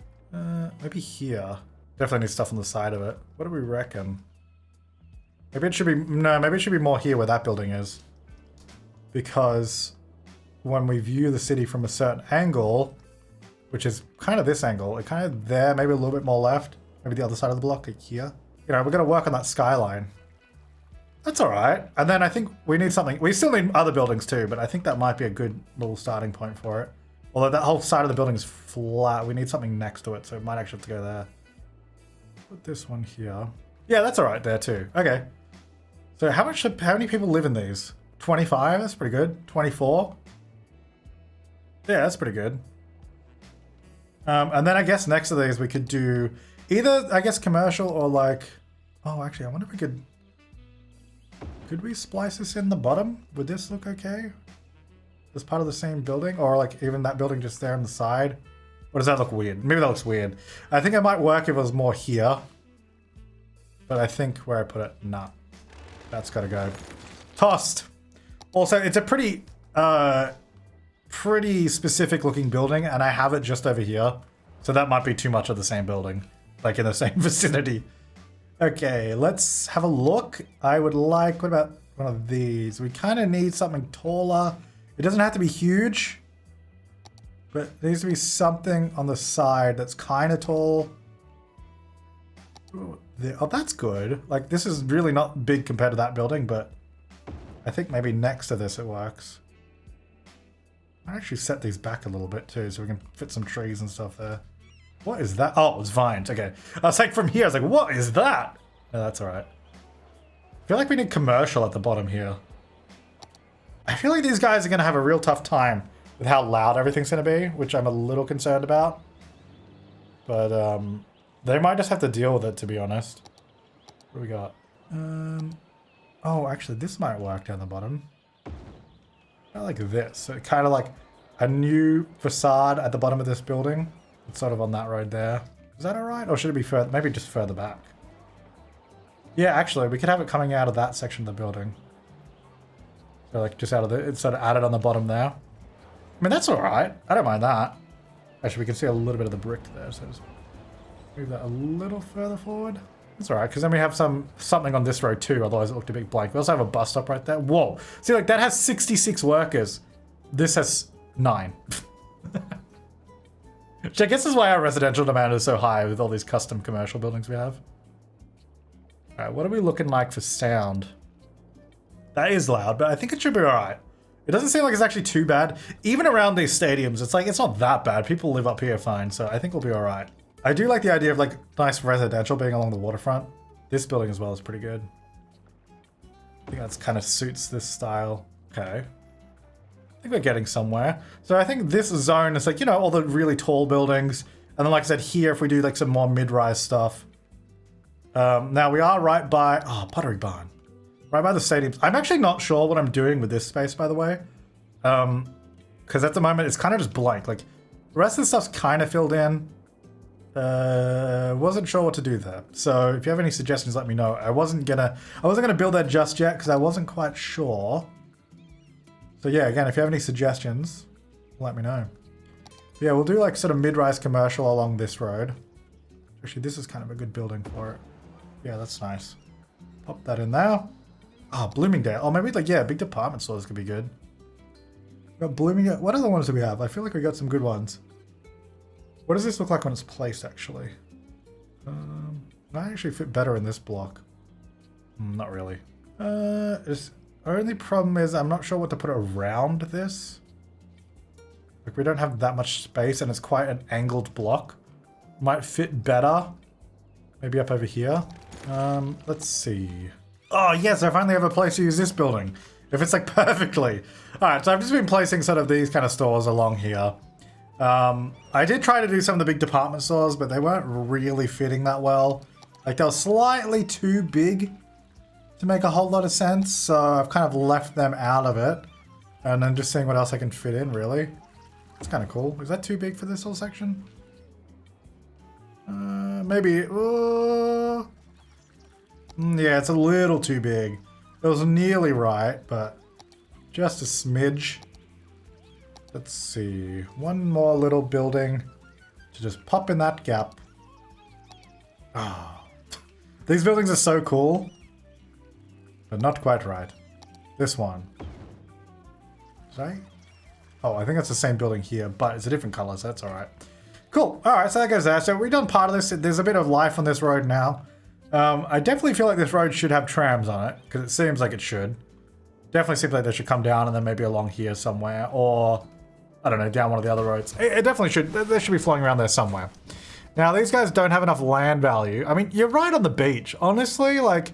Maybe here. Definitely need stuff on the side of it. What do we reckon? Maybe it should be... No, maybe it should be more here where that building is. Because when we view the city from a certain angle, which is kind of this angle, it kind of there, maybe a little bit more left. Maybe the other side of the block, like here. You know, we're going to work on that skyline. That's all right. And then I think we need something. We still need other buildings too, but I think that might be a good little starting point for it. Although that whole side of the building is flat. We need something next to it, so it might actually have to go there. Put this one here. Yeah, that's all right there too. Okay. So how many people live in these? 25? That's pretty good. 24? Yeah, that's pretty good. And then I guess next to these we could do either, I guess, commercial or like... Oh, actually, I wonder if we could... Could we splice this in the bottom? Would this look okay? As part of the same building? Or like even that building just there on the side? Or does that look weird? Maybe that looks weird. I think it might work if it was more here. But I think where I put it, nah. That's gotta go. Tossed. Also, it's a pretty specific looking building, and I have it just over here. So that might be too much of the same building. Like in the same vicinity. Okay, let's have a look. I would like, what about one of these? We kind of need something taller. It doesn't have to be huge, but there needs to be something on the side that's kind of tall. Ooh, oh, that's good. Like, this is really not big compared to that building, but I think maybe next to this it works. I actually set these back a little bit too, so we can fit some trees and stuff there. What is that? Oh, it's vines. Okay. I was like, from here, I was like, what is that? No, that's all right. I feel like we need commercial at the bottom here. I feel like these guys are going to have a real tough time with how loud everything's going to be, which I'm a little concerned about. But they might just have to deal with it, to be honest. What do we got? Oh, actually, this might work down the bottom. I like this. So kind of like a new facade at the bottom of this building. It's sort of on that road there. Is that all right? Or should it be further? Maybe just further back. Yeah, actually, we could have it coming out of that section of the building. So like just out of the, it's sort of added on the bottom there. I mean, that's all right. I don't mind that. Actually, we can see a little bit of the brick there. So just move that a little further forward. That's all right, because then we have something on this road too. Otherwise, it looked a bit blank. We also have a bus stop right there. Whoa. See, like that has 66 workers. This has 9. Which I guess is why our residential demand is so high with all these custom commercial buildings we have. Alright, what are we looking like for sound? That is loud, but I think it should be alright. It doesn't seem like it's actually too bad. Even around these stadiums, it's like, it's not that bad. People live up here fine, so I think we'll be alright. I do like the idea of like nice residential being along the waterfront. This building as well is pretty good. I think that's kind of suits this style. Okay. I think we're getting somewhere. So I think this zone is like, you know, all the really tall buildings. And then like I said, here, if we do like some more mid-rise stuff. Now we are right by, oh, Pottery Barn. Right by the stadiums. I'm actually not sure what I'm doing with this space, by the way. Because at the moment, it's kind of just blank. Like, the rest of the stuff's kind of filled in. Wasn't sure what to do there. So if you have any suggestions, let me know. I wasn't gonna build that just yet because I wasn't quite sure. So yeah, again, if you have any suggestions, let me know. Yeah, we'll do like sort of mid-rise commercial along this road. Actually, this is kind of a good building for it. Yeah, that's nice. Pop that in there. Oh, Bloomingdale. Oh, maybe like, yeah, big department stores could be good. We got Bloomingdale. What other ones do we have? I feel like we got some good ones. What does this look like when it's placed, actually? Might actually fit better in this block. Not really. Only problem is I'm not sure what to put around this. Like, we don't have that much space, and it's quite an angled block. Might fit better. Maybe up over here. Let's see. Oh, yes, I finally have a place to use this building. If it's like perfectly. Alright, so I've just been placing sort of these kind of stores along here. I did try to do some of the big department stores, but they weren't really fitting that well. Like, they were slightly too big to make a whole lot of sense, so I've kind of left them out of it. And then just seeing what else I can fit in, really. It's kind of cool. Is that too big for this whole section? Maybe. Yeah, it's a little too big. It was nearly right, but just a smidge. Let's see. One more little building to just pop in that gap. Oh. These buildings are so cool, but not quite right. This one. Did I? Oh, I think it's the same building here, but it's a different color, so that's alright. Cool. Alright, so that goes there. So we've done part of this. There's a bit of life on this road now. I definitely feel like this road should have trams on it, because it seems like it should. Definitely seems like they should come down and then maybe along here somewhere, or I don't know, down one of the other roads. It definitely should. They should be flying around there somewhere. Now, these guys don't have enough land value. I mean, you're right on the beach. Honestly, like,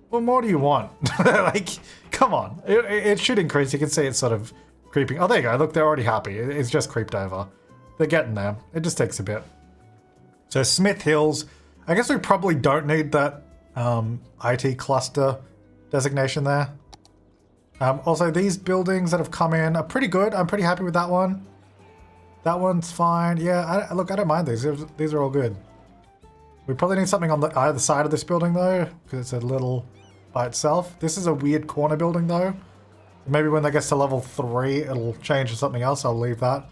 what more do you want? Like, come on. It should increase. You can see it's sort of creeping. Oh, there you go. Look, they're already happy. It's just creeped over. They're getting there. It just takes a bit. So, Smith Hills. I guess we probably don't need that IT cluster designation there. Also, these buildings that have come in are pretty good. I'm pretty happy with that one. That one's fine. Yeah, look, I don't mind these. These are all good. We probably need something on the either side of this building, though, because it's a little by itself. This is a weird corner building, though. Maybe when they get to level 3, it'll change to something else. I'll leave that.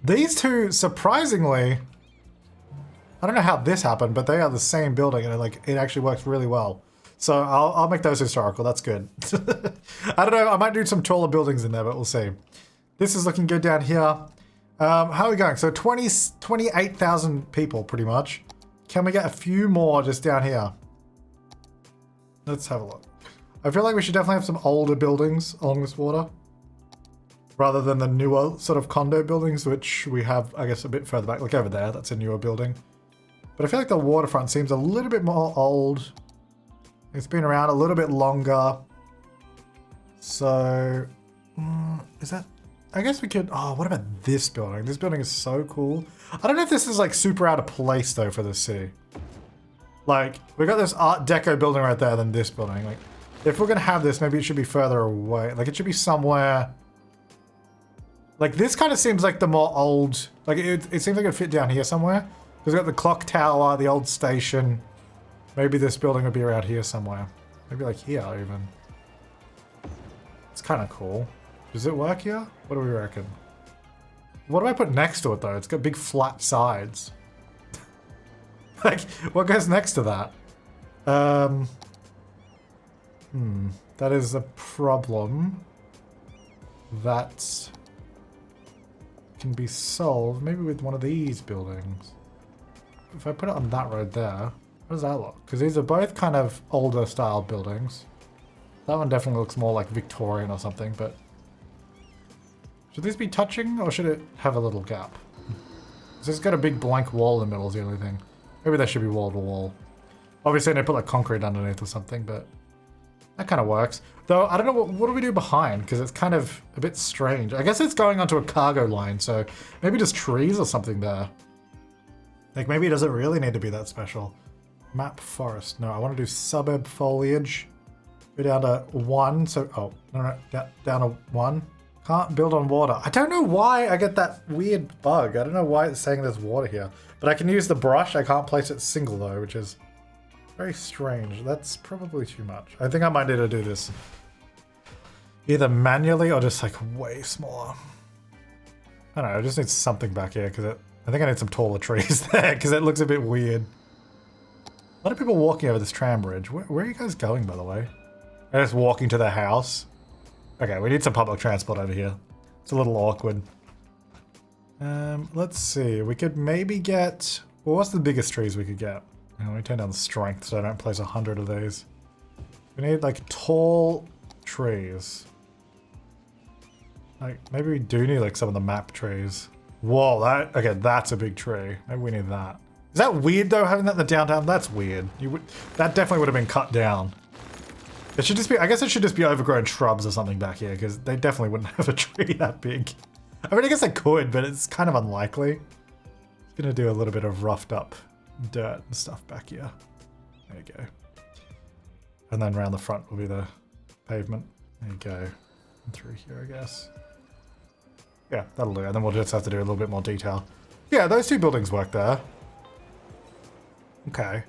These two, surprisingly, I don't know how this happened, but they are the same building, and it actually works really well. So I'll make those historical. That's good. I don't know. I might do some taller buildings in there, but we'll see. This is looking good down here. How are we going? So 28,000 people, pretty much. Can we get a few more just down here? Let's have a look. I feel like we should definitely have some older buildings along this water, rather than the newer sort of condo buildings, which we have, I guess, a bit further back. Look over there. That's a newer building. But I feel like the waterfront seems a little bit more old. It's been around a little bit longer. So, is that... I guess we could... Oh, what about this building? This building is so cool. I don't know if this is like super out of place though for the city. Like, we got this Art Deco building right there, then this building. Like, if we're gonna have this, maybe it should be further away. Like, it should be somewhere... Like, this kind of seems like the more old... Like, it seems like it'd fit down here somewhere. We've got the clock tower, the old station. Maybe this building would be around here somewhere. Maybe like here even. It's kind of cool. Does it work here? What do we reckon? What do I put next to it though? It's got big flat sides. Like, what goes next to that? That is a problem. That can be solved maybe with one of these buildings. If I put it on that road there. What does that look? Because these are both kind of older style buildings. That one definitely looks more like Victorian or something, but... Should these be touching, or should it have a little gap? It's just got a big blank wall in the middle is the only thing. Maybe they should be wall to wall. Obviously they put like concrete underneath or something, but... That kind of works. Though, I don't know, what do we do behind? Because it's kind of a bit strange. I guess it's going onto a cargo line, so maybe just trees or something there. Like, maybe it doesn't really need to be that special. Map forest. No, I want to do suburb foliage. Go down to 1, so... Oh, no, down to 1. Can't build on water. I don't know why I get that weird bug. I don't know why it's saying there's water here. But I can use the brush. I can't place it single, though, which is... very strange. That's probably too much. I think I might need to do this either manually or just like way smaller. I don't know, I just need something back here because I think I need some taller trees there because it looks a bit weird. A lot of people walking over this tram bridge. Where are you guys going, by the way? They're just walking to their house. Okay, we need some public transport over here. It's a little awkward. Let's see. We could maybe get... Well, what's the biggest trees we could get? Let me turn down the strength so I don't place 100 of these. We need like tall trees. Like maybe we do need like some of the map trees. Whoa, okay, that's a big tree. Maybe we need that. Is that weird though, having that in the downtown? That's weird. That definitely would have been cut down. It should just be, I guess it should just be overgrown shrubs or something back here because they definitely wouldn't have a tree that big. I mean, I guess I could, but it's kind of unlikely. It's gonna do a little bit of roughed up dirt and stuff back here. There you go. And then around the front will be the pavement. There you go. And through here, I guess. Yeah, that'll do. And then we'll just have to do a little bit more detail. Yeah, those two buildings work there. Okay.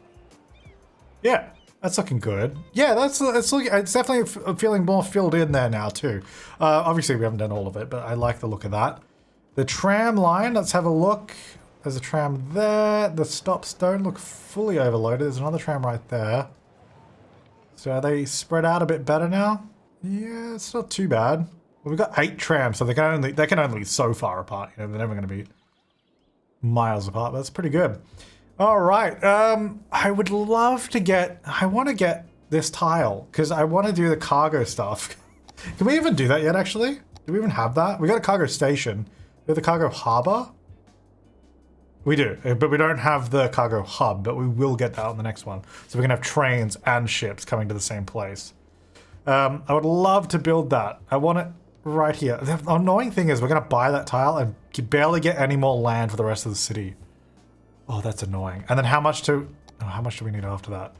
Yeah, that's looking good. Yeah, it's looking. It's definitely feeling more filled in there now too. Obviously, we haven't done all of it, but I like the look of that. The tram line. Let's have a look. There's a tram there. The stops don't look fully overloaded. There's another tram right there. So are they spread out a bit better now? Yeah, it's not too bad. Well, we've got 8 trams, so they can only be so far apart. You know, they're never going to be miles apart. But that's pretty good. All right. I would love to get. I want to get this tile because I want to do the cargo stuff. Can we even do that yet? Actually, do we even have that? We got a cargo station. We have the cargo harbor. We do, but we don't have the cargo hub, but we will get that on the next one. So we can have trains and ships coming to the same place. I would love to build that. I want it right here. The annoying thing is we're going to buy that tile and barely get any more land for the rest of the city. Oh, that's annoying. And then how much do we need after that?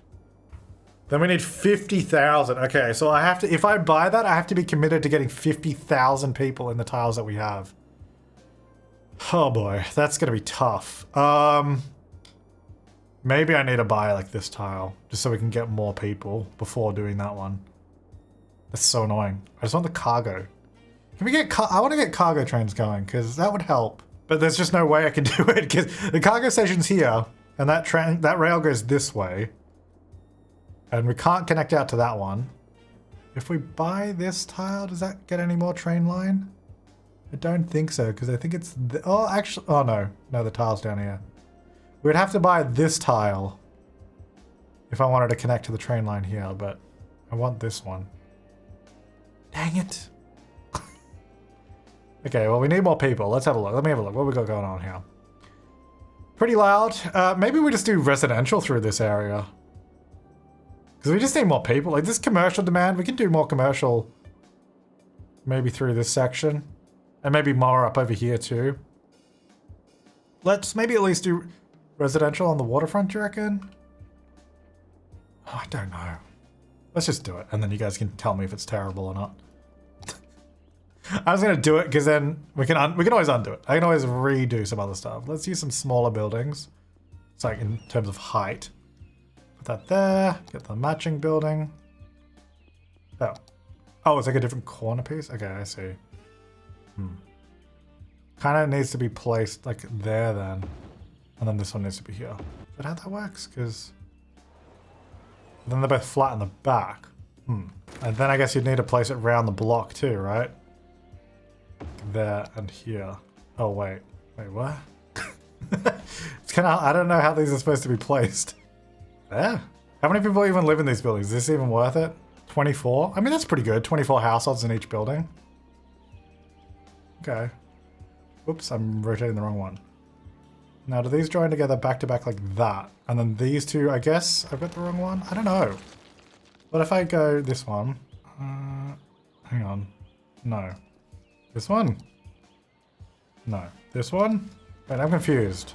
Then we need 50,000. Okay, so I have to, if I buy that, I have to be committed to getting 50,000 people in the tiles that we have. Oh boy, that's gonna be tough. Maybe I need to buy like this tile just so we can get more people before doing that one. That's so annoying. I just want the cargo. Can we get I want to get cargo trains going because that would help. But there's just no way I can do it because the cargo station's here and that rail goes this way. And we can't connect out to that one. If we buy this tile, does that get any more train line? I don't think so, because I think it's... oh, actually... oh, no. No, the tile's down here. We'd have to buy this tile if I wanted to connect to the train line here, but I want this one. Dang it. Okay, well, we need more people. Let's have a look. Let me have a look. What we got going on here? Pretty loud. Maybe we just do residential through this area. Because we just need more people. Like, this commercial demand, we can do more commercial maybe through this section. And maybe more up over here too. Let's maybe at least do residential on the waterfront, do you reckon? Oh, I don't know. Let's just do it, and then you guys can tell me if it's terrible or not. I was gonna do it because then we can always undo it. I can always redo some other stuff. Let's use some smaller buildings. It's like in terms of height. Put that there. Get the matching building. Oh. Oh, it's like a different corner piece? Okay, I see. Kind of needs to be placed like there then. And then this one needs to be here. Is that how that works? Because then they're both flat in the back. And then I guess you'd need to place it around the block too, right? There and here. Oh, wait. Wait, what? It's kind of... I don't know how these are supposed to be placed. Yeah. How many people even live in these buildings? Is this even worth it? 24? I mean, that's pretty good. 24 households in each building. Okay. Whoops, I'm rotating the wrong one. Now, do these join together back to back like that? And then these two, I guess I've got the wrong one? I don't know. What if I go this one? Hang on. No. This one? No. This one? Wait, I'm confused.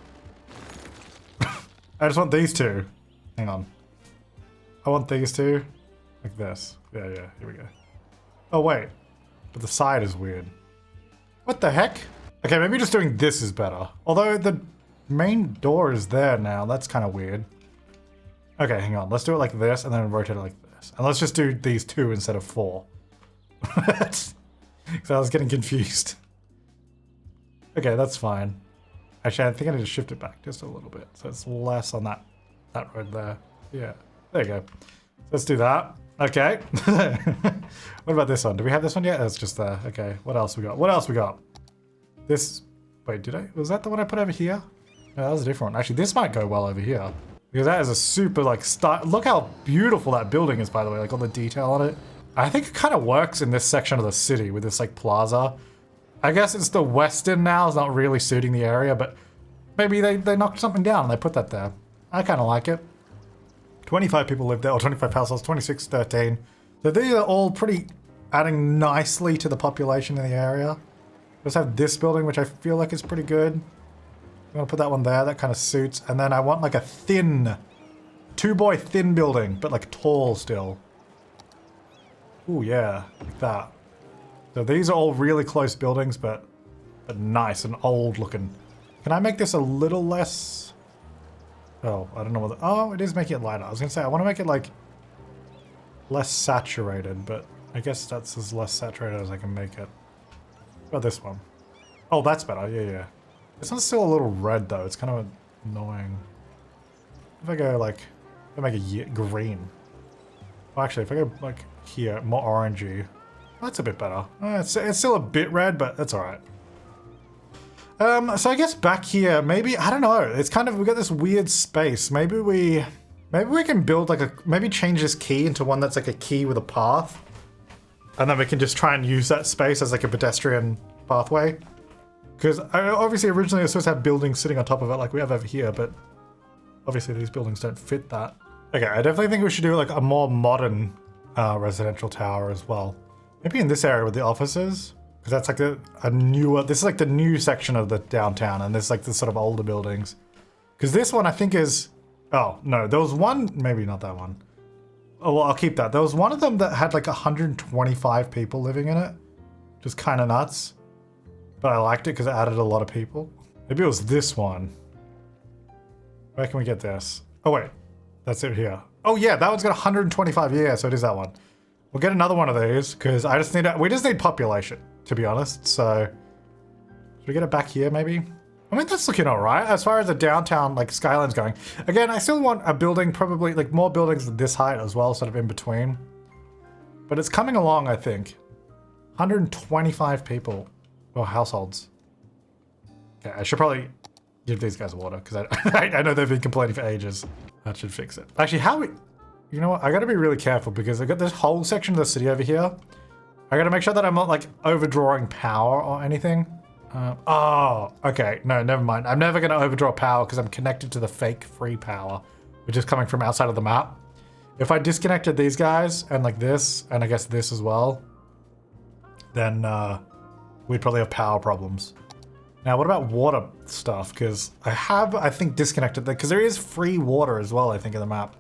I just want these two. Hang on. I want these two. Like this. Yeah, here we go. Oh, wait. But the side is weird. What the heck? Okay, maybe just doing this is better. Although the main door is there now. That's kind of weird. Okay, hang on. Let's do it like this and then rotate it like this. And let's just do these two instead of 4. Because I was getting confused. Okay, that's fine. Actually, I think I need to shift it back just a little bit. So it's less on that road there. Yeah, there you go. So let's do that. Okay. What about this one? Do we have this one yet? It's just there. Okay, what else we got? What else we got? This, wait, was that the one I put over here? No, that was a different one. Actually, this might go well over here. Because that is a super, like, look how beautiful that building is, by the way, like all the detail on it. I think it kind of works in this section of the city with this, like, plaza. I guess it's the western now. It's not really suiting the area, but maybe they knocked something down and they put that there. I kind of like it. 25 people live there, or 25 households, 26, 13. So these are all pretty adding nicely to the population in the area. Let's have this building, which I feel like is pretty good. I'm gonna put that one there, that kind of suits. And then I want like a thin, 2-boy thin building, but like tall still. Ooh, yeah, like that. So these are all really close buildings, but nice and old looking. Can I make this a little less? Oh, I don't know what. Oh, it is making it lighter. I was gonna say I want to make it like less saturated, but I guess that's as less saturated as I can make it. What about this one? Oh, that's better. Yeah. This one's still a little red though. It's kind of annoying. If I go like, if I make it green. Well, actually, if I go like here, more orangey. That's a bit better. It's still a bit red, but that's all right. So I guess back here, maybe, I don't know. It's kind of, we got this weird space. Maybe we can build like maybe change this key into one that's like a key with a path. And then we can just try and use that space as like a pedestrian pathway. Because obviously originally it was supposed to have buildings sitting on top of it like we have over here, but obviously these buildings don't fit that. Okay, I definitely think we should do like a more modern residential tower as well. Maybe in this area with the offices. Because that's like a newer, this is like the new section of the downtown, and there's like the sort of older buildings. Because this one I think is, oh no, there was one, maybe not that one. Oh well, I'll keep that. There was one of them that had like 125 people living in it. Just kind of nuts. But I liked it because it added a lot of people. Maybe it was this one. Where can we get this? Oh wait, that's it here. Oh yeah, that one's got 125, yeah, so it is that one. We'll get another one of these because we just need population, to be honest. So should we get it back here maybe? I mean, that's looking all right as far as the downtown like Skyline's going. Again, I still want a building, probably like more buildings than this height as well, sort of in between. But it's coming along, I think. 125 people or households. Okay, I should probably give these guys water because I know they've been complaining for ages. That should fix it. Actually, you know what? I gotta be really careful because I got this whole section of the city over here. I gotta make sure that I'm not like overdrawing power or anything. Oh, okay. No, never mind. I'm never gonna overdraw power because I'm connected to the fake free power, which is coming from outside of the map. If I disconnected these guys and like this, and I guess this as well, then we'd probably have power problems. Now, what about water stuff? Because I think, disconnected because there is free water as well, I think, in the map.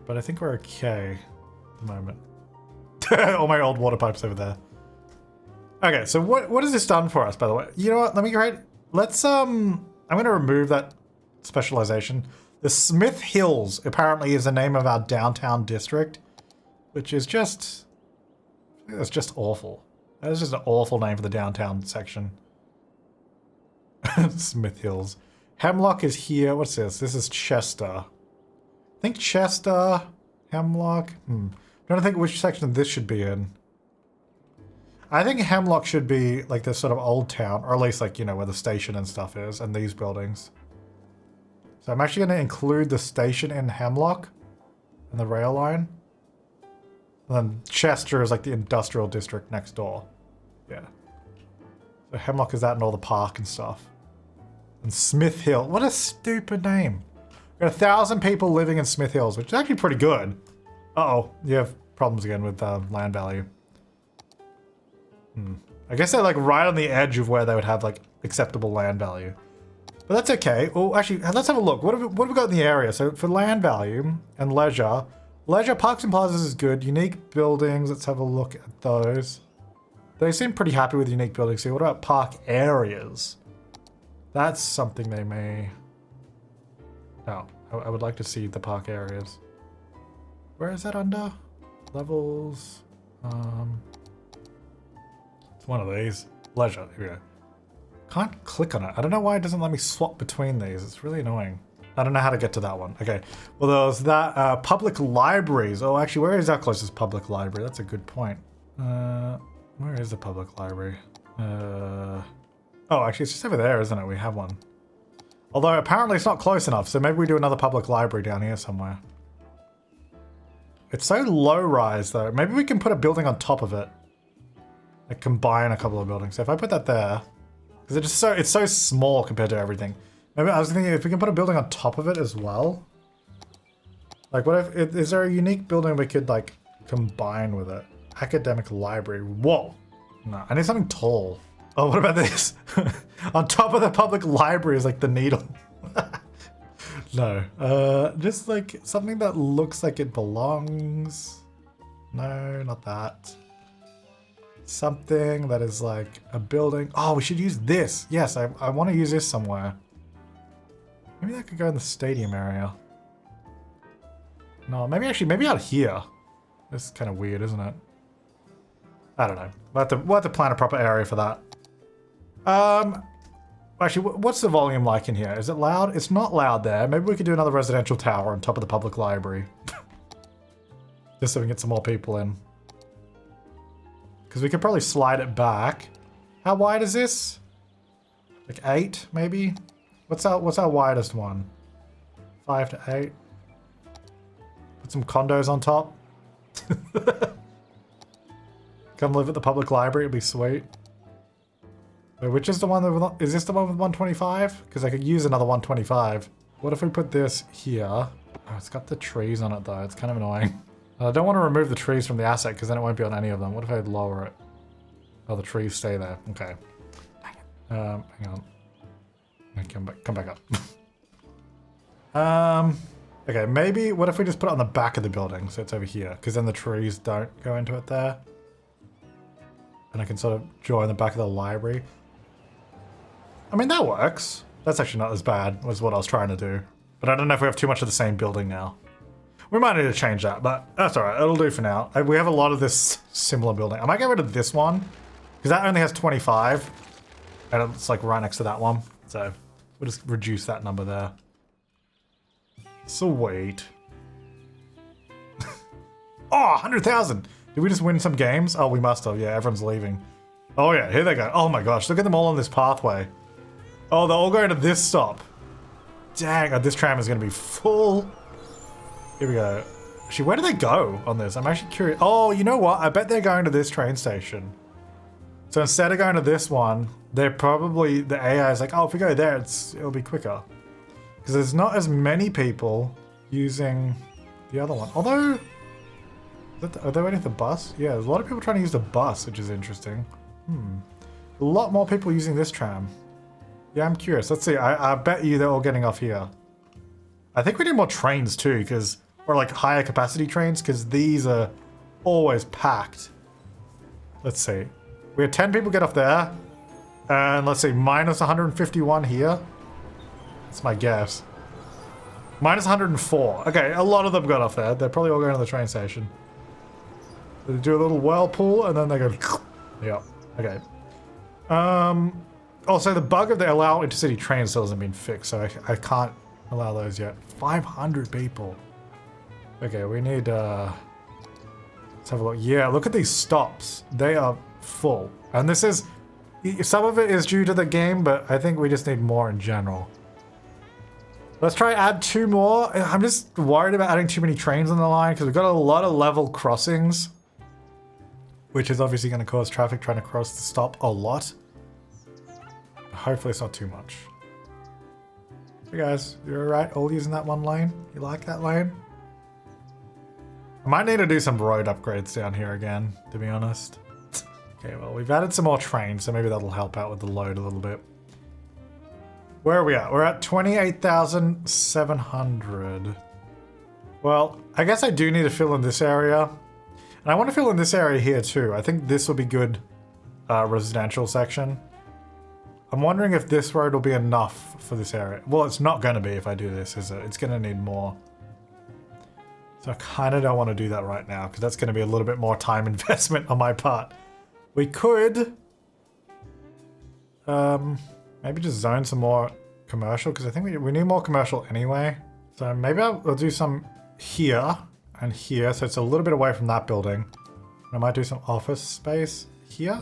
But I think we're okay at the moment. All my old water pipes over there. Okay, so what has this done for us, by the way? You know what? Let me go ahead. Let's, I'm going to remove that specialization. The Smith Hills apparently is the name of our downtown district, which is just, I think that's just awful. That is just an awful name for the downtown section. Smith Hills. Hemlock is here. What's this? This is Chester. I think Chester, Hemlock. I don't think which section this should be in. I think Hemlock should be like this sort of old town, or at least like, you know, where the station and stuff is, and these buildings. So I'm actually going to include the station in Hemlock and the rail line. And then Chester is like the industrial district next door. Yeah. So Hemlock is that and all the park and stuff. And Smith Hill. What a stupid name. We've got 1,000 people living in Smith Hills, which is actually pretty good. Uh-oh. You have problems again with land value. I guess they're like right on the edge of where they would have like acceptable land value. But that's okay. Oh, actually, let's have a look. What have we got in the area? So for land value and leisure, parks and plazas is good. Unique buildings, let's have a look at those. They seem pretty happy with unique buildings here. What about park areas? That's something they may... No, I would like to see the park areas. Where is that under? Levels. It's one of these. Leisure. Here we go. Can't click on it. I don't know why it doesn't let me swap between these. It's really annoying. I don't know how to get to that one. Okay. Well, there's that. Public libraries. Oh, actually, where is our closest public library? That's a good point. Where is the public library? Oh, actually, it's just over there, isn't it? We have one. Although, apparently, it's not close enough. So maybe we do another public library down here somewhere. It's so low-rise, though. Maybe we can put a building on top of it. Like, combine a couple of buildings. So if I put that there... Because it's so small compared to everything. Maybe I was thinking if we can put a building on top of it as well. Like, what if... Is there a unique building we could, like, combine with it? Academic library. Whoa! No, I need something tall. Oh, what about this? On top of the public library is, like, the needle. No. Just, like, something that looks like it belongs. No, not that. Something that is like a building. Oh, we should use this. Yes, I want to use this somewhere. Maybe that could go in the stadium area. No, maybe out here. This is kind of weird, isn't it? I don't know. We'll have to plan a proper area for that. Actually, what's the volume like in here? Is it loud? It's not loud there. Maybe we could do another residential tower on top of the public library. Just so we can get some more people in. Because we could probably slide it back. How wide is this? Like 8, maybe? What's our widest one? 5 to 8. Put some condos on top. Come live at the public library, it'd be sweet. Wait, which is the one that... Is this the one with 125? Because I could use another 125. What if we put this here? Oh, it's got the trees on it though. It's kind of annoying. I don't want to remove the trees from the asset because then it won't be on any of them. What if I lower it? Oh, the trees stay there. Okay. Hang on. Come back up. Okay, maybe what if we just put it on the back of the building so it's over here? Because then the trees don't go into it there. And I can sort of join the back of the library. I mean, that works. That's actually not as bad as what I was trying to do. But I don't know if we have too much of the same building now. We might need to change that, but that's alright. It'll do for now. We have a lot of this similar building. I might get rid of this one, because that only has 25. And it's like right next to that one. So we'll just reduce that number there. Sweet. Oh, 100,000! Did we just win some games? Oh, we must have. Yeah, everyone's leaving. Oh yeah, here they go. Oh my gosh, look at them all on this pathway. Oh, they're all going to this stop. Dang, this tram is going to be full. Here we go. Actually, where do they go on this? I'm actually curious. Oh, you know what? I bet they're going to this train station. So instead of going to this one, they're probably... The AI is like, oh, if we go there, it'll be quicker. Because there's not as many people using the other one. Although... Are they waiting for the bus? Yeah, there's a lot of people trying to use the bus, which is interesting. A lot more people using this tram. Yeah, I'm curious. Let's see. I bet you they're all getting off here. I think we need more trains too, because... Or like higher capacity trains, because these are always packed. Let's see. We had 10 people get off there. And let's see, minus 151 here. That's my guess. Minus 104. Okay, a lot of them got off there. They're probably all going to the train station. They do a little whirlpool and then they go... Yep. Okay. Also, the bug of the allow intercity trains still hasn't been fixed, so I can't allow those yet. 500 people. Okay, we need... Let's have a look. Yeah, look at these stops. They are full. And this is... Some of it is due to the game, but I think we just need more in general. Let's try add 2 more. I'm just worried about adding too many trains on the line because we've got a lot of level crossings, which is obviously going to cause traffic trying to cross the stop a lot. Hopefully it's not too much. Hey guys, you're alright all using that one lane? You like that lane? I might need to do some road upgrades down here again, to be honest. Okay, well, we've added some more trains, so maybe that'll help out with the load a little bit. Where are we at? We're at 28,700. Well, I guess I do need to fill in this area. And I want to fill in this area here too. I think this will be good residential section. I'm wondering if this road will be enough for this area. Well, it's not going to be if I do this, is it? It's going to need more. So I kind of don't want to do that right now because that's going to be a little bit more time investment on my part. We could maybe just zone some more commercial because I think we need more commercial anyway. So maybe I'll do some here and here. So it's a little bit away from that building. I might do some office space here.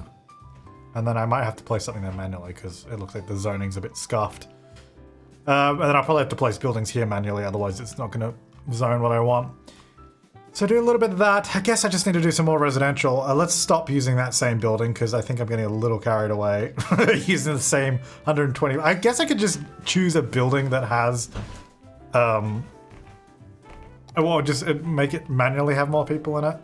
And then I might have to place something there manually because it looks like the zoning's a bit scuffed. And then I'll probably have to place buildings here manually, otherwise it's not going to zone what I want. So do a little bit of that. I guess I just need to do some more residential. Let's stop using that same building because I think I'm getting a little carried away using the same 120. I guess I could just choose a building that has, well, just make it manually have more people in it.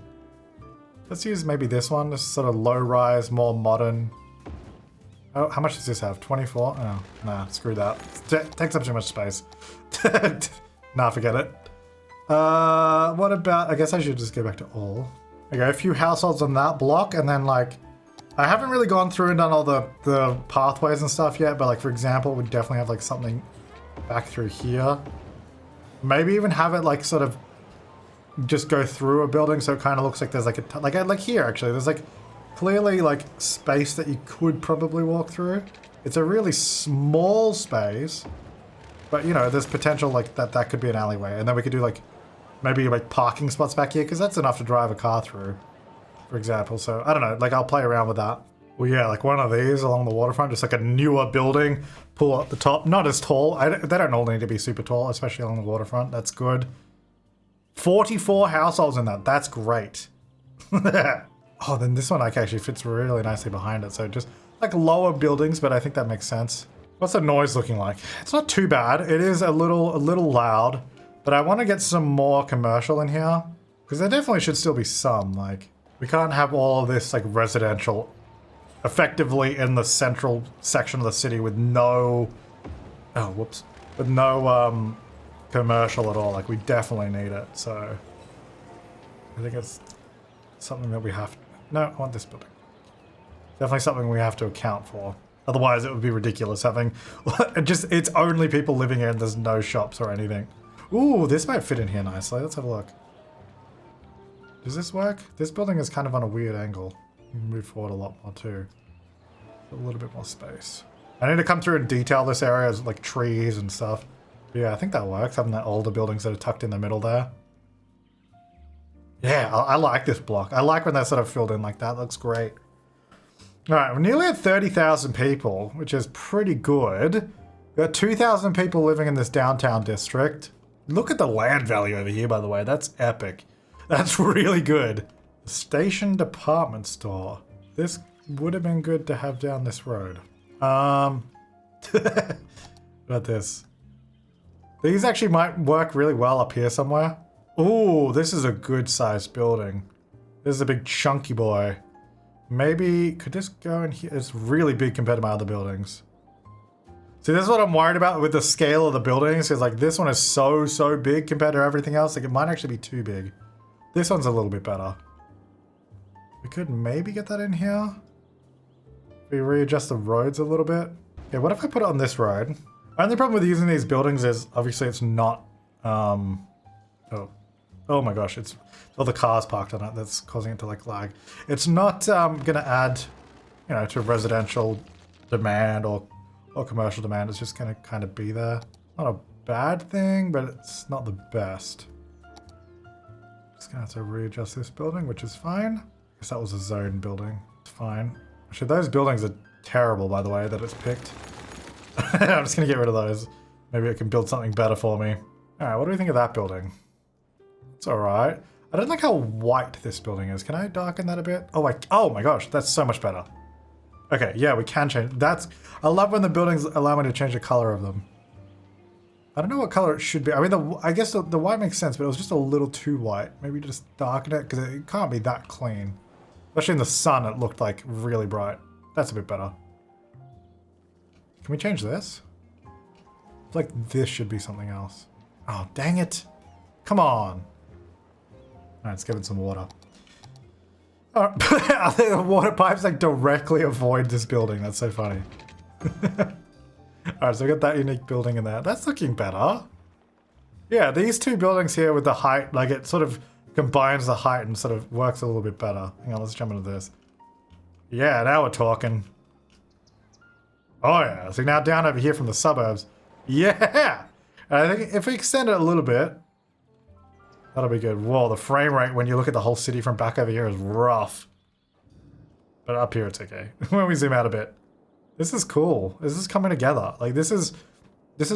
Let's use maybe this one, this sort of low rise, more modern. Oh, how much does this have? 24? Oh, nah, screw that. Takes up too much space. Nah, forget it. What about, I guess I should just go back to all. Okay, a few households on that block, and then like, I haven't really gone through and done all the pathways and stuff yet, but like, for example, we definitely have like something back through here. Maybe even have it like sort of just go through a building so it kind of looks like there's like a, like here actually, there's like clearly like space that you could probably walk through. It's a really small space, but you know, there's potential like that could be an alleyway, and then we could do like maybe like parking spots back here because that's enough to drive a car through, for example. So I don't know, like I'll play around with that. Well, yeah, like one of these along the waterfront, just like a newer building, pull up the top, not as tall. They don't all need to be super tall, especially along the waterfront. That's good. 44 households in that. That's great. Oh, then this one like actually fits really nicely behind it. So just like lower buildings, but I think that makes sense. What's the noise looking like? It's not too bad. It is a little loud, but I want to get some more commercial in here because there definitely should still be some. Like we can't have all of this like residential effectively in the central section of the city with no, oh whoops, with no commercial at all. Like we definitely need it. So I think it's something that we have to, no, I want this building. Definitely something we have to account for. Otherwise it would be ridiculous having it's only people living here and there's no shops or anything. Ooh, this might fit in here nicely. Let's have a look. Does this work? This building is kind of on a weird angle. You can move forward a lot more too. A little bit more space. I need to come through and detail this area as like trees and stuff. But yeah, I think that works, having that older buildings that are tucked in the middle there. Yeah, I like this block. I like when they're sort of filled in like that. Looks great. All right, we're nearly at 30,000 people, which is pretty good. We've got 2,000 people living in this downtown district. Look at the land value over here, by the way. That's epic. That's really good. Station department store. This would have been good to have down this road. What about this? These actually might work really well up here somewhere. Ooh, this is a good sized building. This is a big chunky boy. Maybe, could this go in here? It's really big compared to my other buildings. See, this is what I'm worried about with the scale of the buildings, because like this one is so big compared to everything else. Like it might actually be too big. This one's a little bit better. We could maybe get that in here. We readjust the roads a little bit. Okay, what if I put it on this road? Only problem with using these buildings is obviously it's not, oh my gosh, it's all the cars parked on it that's causing it to like lag. It's not gonna add, you know, to residential demand or commercial demand. It's just gonna kind of be there. Not a bad thing, but it's not the best. Just gonna have to readjust this building, which is fine. I guess that was a zone building. It's fine. Actually, those buildings are terrible, by the way, that it's picked. I'm just gonna get rid of those. Maybe it can build something better for me. Alright, what do we think of that building? It's alright. I don't like how white this building is. Can I darken that a bit? Oh my gosh, that's so much better. Okay, yeah, we can change. I love when the buildings allow me to change the color of them. I don't know what color it should be. I mean, I guess the white makes sense, but it was just a little too white. Maybe just darken it, because it can't be that clean. Especially in the sun, it looked like really bright. That's a bit better. Can we change this? It's like this should be something else. Oh, dang it. Come on. Alright, let's give it some water. Oh, I think the water pipes like directly avoid this building. That's so funny. Alright, so we got that unique building in there. That's looking better. Yeah, these two buildings here with the height, like it sort of combines the height and sort of works a little bit better. Hang on, let's jump into this. Yeah, now we're talking. Oh yeah, so now down over here from the suburbs. Yeah! And I think if we extend it a little bit, that'll be good. Whoa, the frame rate when you look at the whole city from back over here is rough. But up here it's okay. When we zoom out a bit. This is cool. This is coming together. Like this is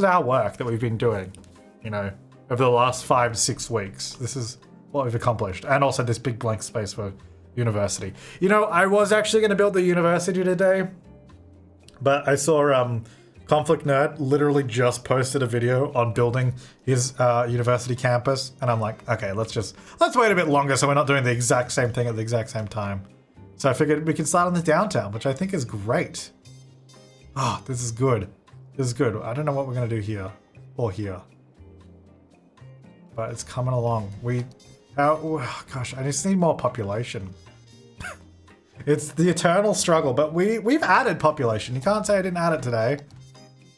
our work that we've been doing, you know, over the last 5 to 6 weeks. This is what we've accomplished. And also this big blank space for university. You know, I was actually going to build the university today, but I saw Conflict Nerd literally just posted a video on building his university campus, and I'm like, okay, let's wait a bit longer so we're not doing the exact same thing at the exact same time. So I figured we can start on the downtown, which I think is great. Oh, this is good. This is good. I don't know what we're gonna do here or here, but it's coming along. Gosh, I just need more population. It's the eternal struggle, but we've added population. You can't say I didn't add it today.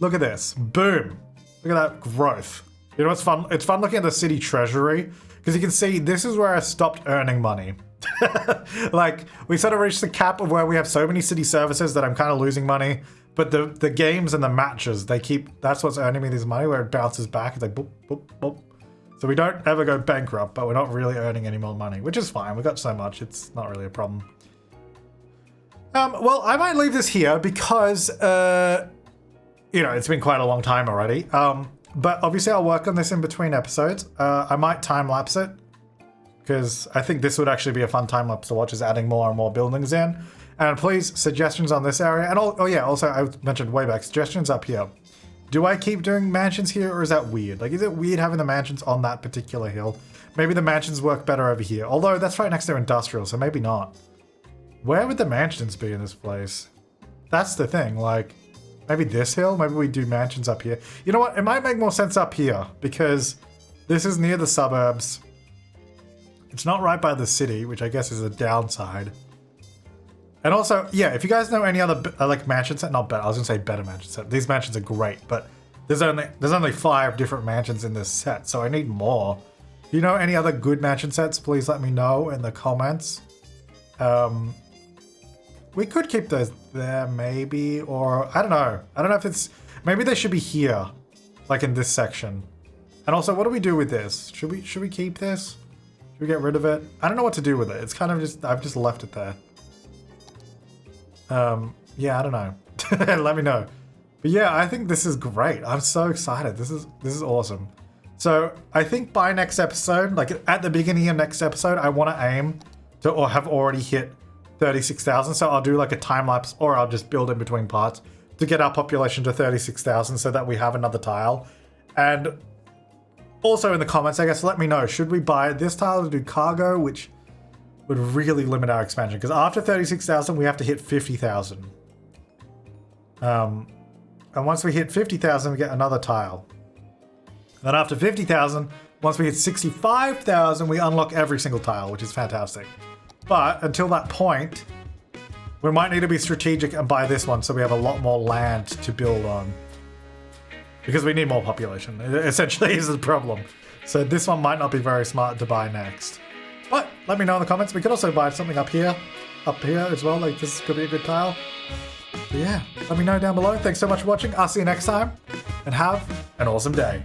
Look at this. Boom. Look at that growth. You know what's fun? It's fun looking at the city treasury, because you can see this is where I stopped earning money. Like, we sort of reached the cap of where we have so many city services that I'm kind of losing money. But the games and the matches, that's what's earning me this money, where it bounces back. It's like boop, boop, boop. So we don't ever go bankrupt, but we're not really earning any more money, which is fine. We got so much, it's not really a problem. Well, I might leave this here because, you know, it's been quite a long time already. But obviously I'll work on this in between episodes. I might time-lapse it, because I think this would actually be a fun time-lapse to watch, is adding more and more buildings in. And please, suggestions on this area. And oh yeah, also I mentioned way back, suggestions up here. Do I keep doing mansions here, or is that weird? Like, is it weird having the mansions on that particular hill? Maybe the mansions work better over here. Although that's right next to industrial, so maybe not. Where would the mansions be in this place? That's the thing, like, maybe this hill? Maybe we do mansions up here. You know what? It might make more sense up here, because this is near the suburbs. It's not right by the city, which I guess is a downside. And also, yeah, if you guys know any other like mansion set, not better, I was gonna say better mansion set. These mansions are great, but there's only 5 different mansions in this set, so I need more. If you know any other good mansion sets, please let me know in the comments. We could keep those there, maybe, or I don't know. I don't know if it's, maybe they should be here, like in this section. And also, what do we do with this? Should we keep this? Should we get rid of it? I don't know what to do with it. It's kind of just, I've just left it there. Yeah, I don't know. Let me know. But yeah, I think this is great. I'm so excited. This is awesome. So I think by next episode, like at the beginning of next episode, I want to aim to, or have already hit 36,000. So I'll do like a time lapse, or I'll just build in between parts to get our population to 36,000 so that we have another tile. And also in the comments, I guess, let me know, should we buy this tile to do cargo, which would really limit our expansion, because after 36,000 we have to hit 50,000. And once we hit 50,000 we get another tile. Then after 50,000, once we hit 65,000 we unlock every single tile, which is fantastic. But until that point, we might need to be strategic and buy this one so we have a lot more land to build on. Because we need more population, essentially is the problem. So this one might not be very smart to buy next. But let me know in the comments. We could also buy something up here as well. Like, this could be a good tile. But yeah, let me know down below. Thanks so much for watching. I'll see you next time, and have an awesome day.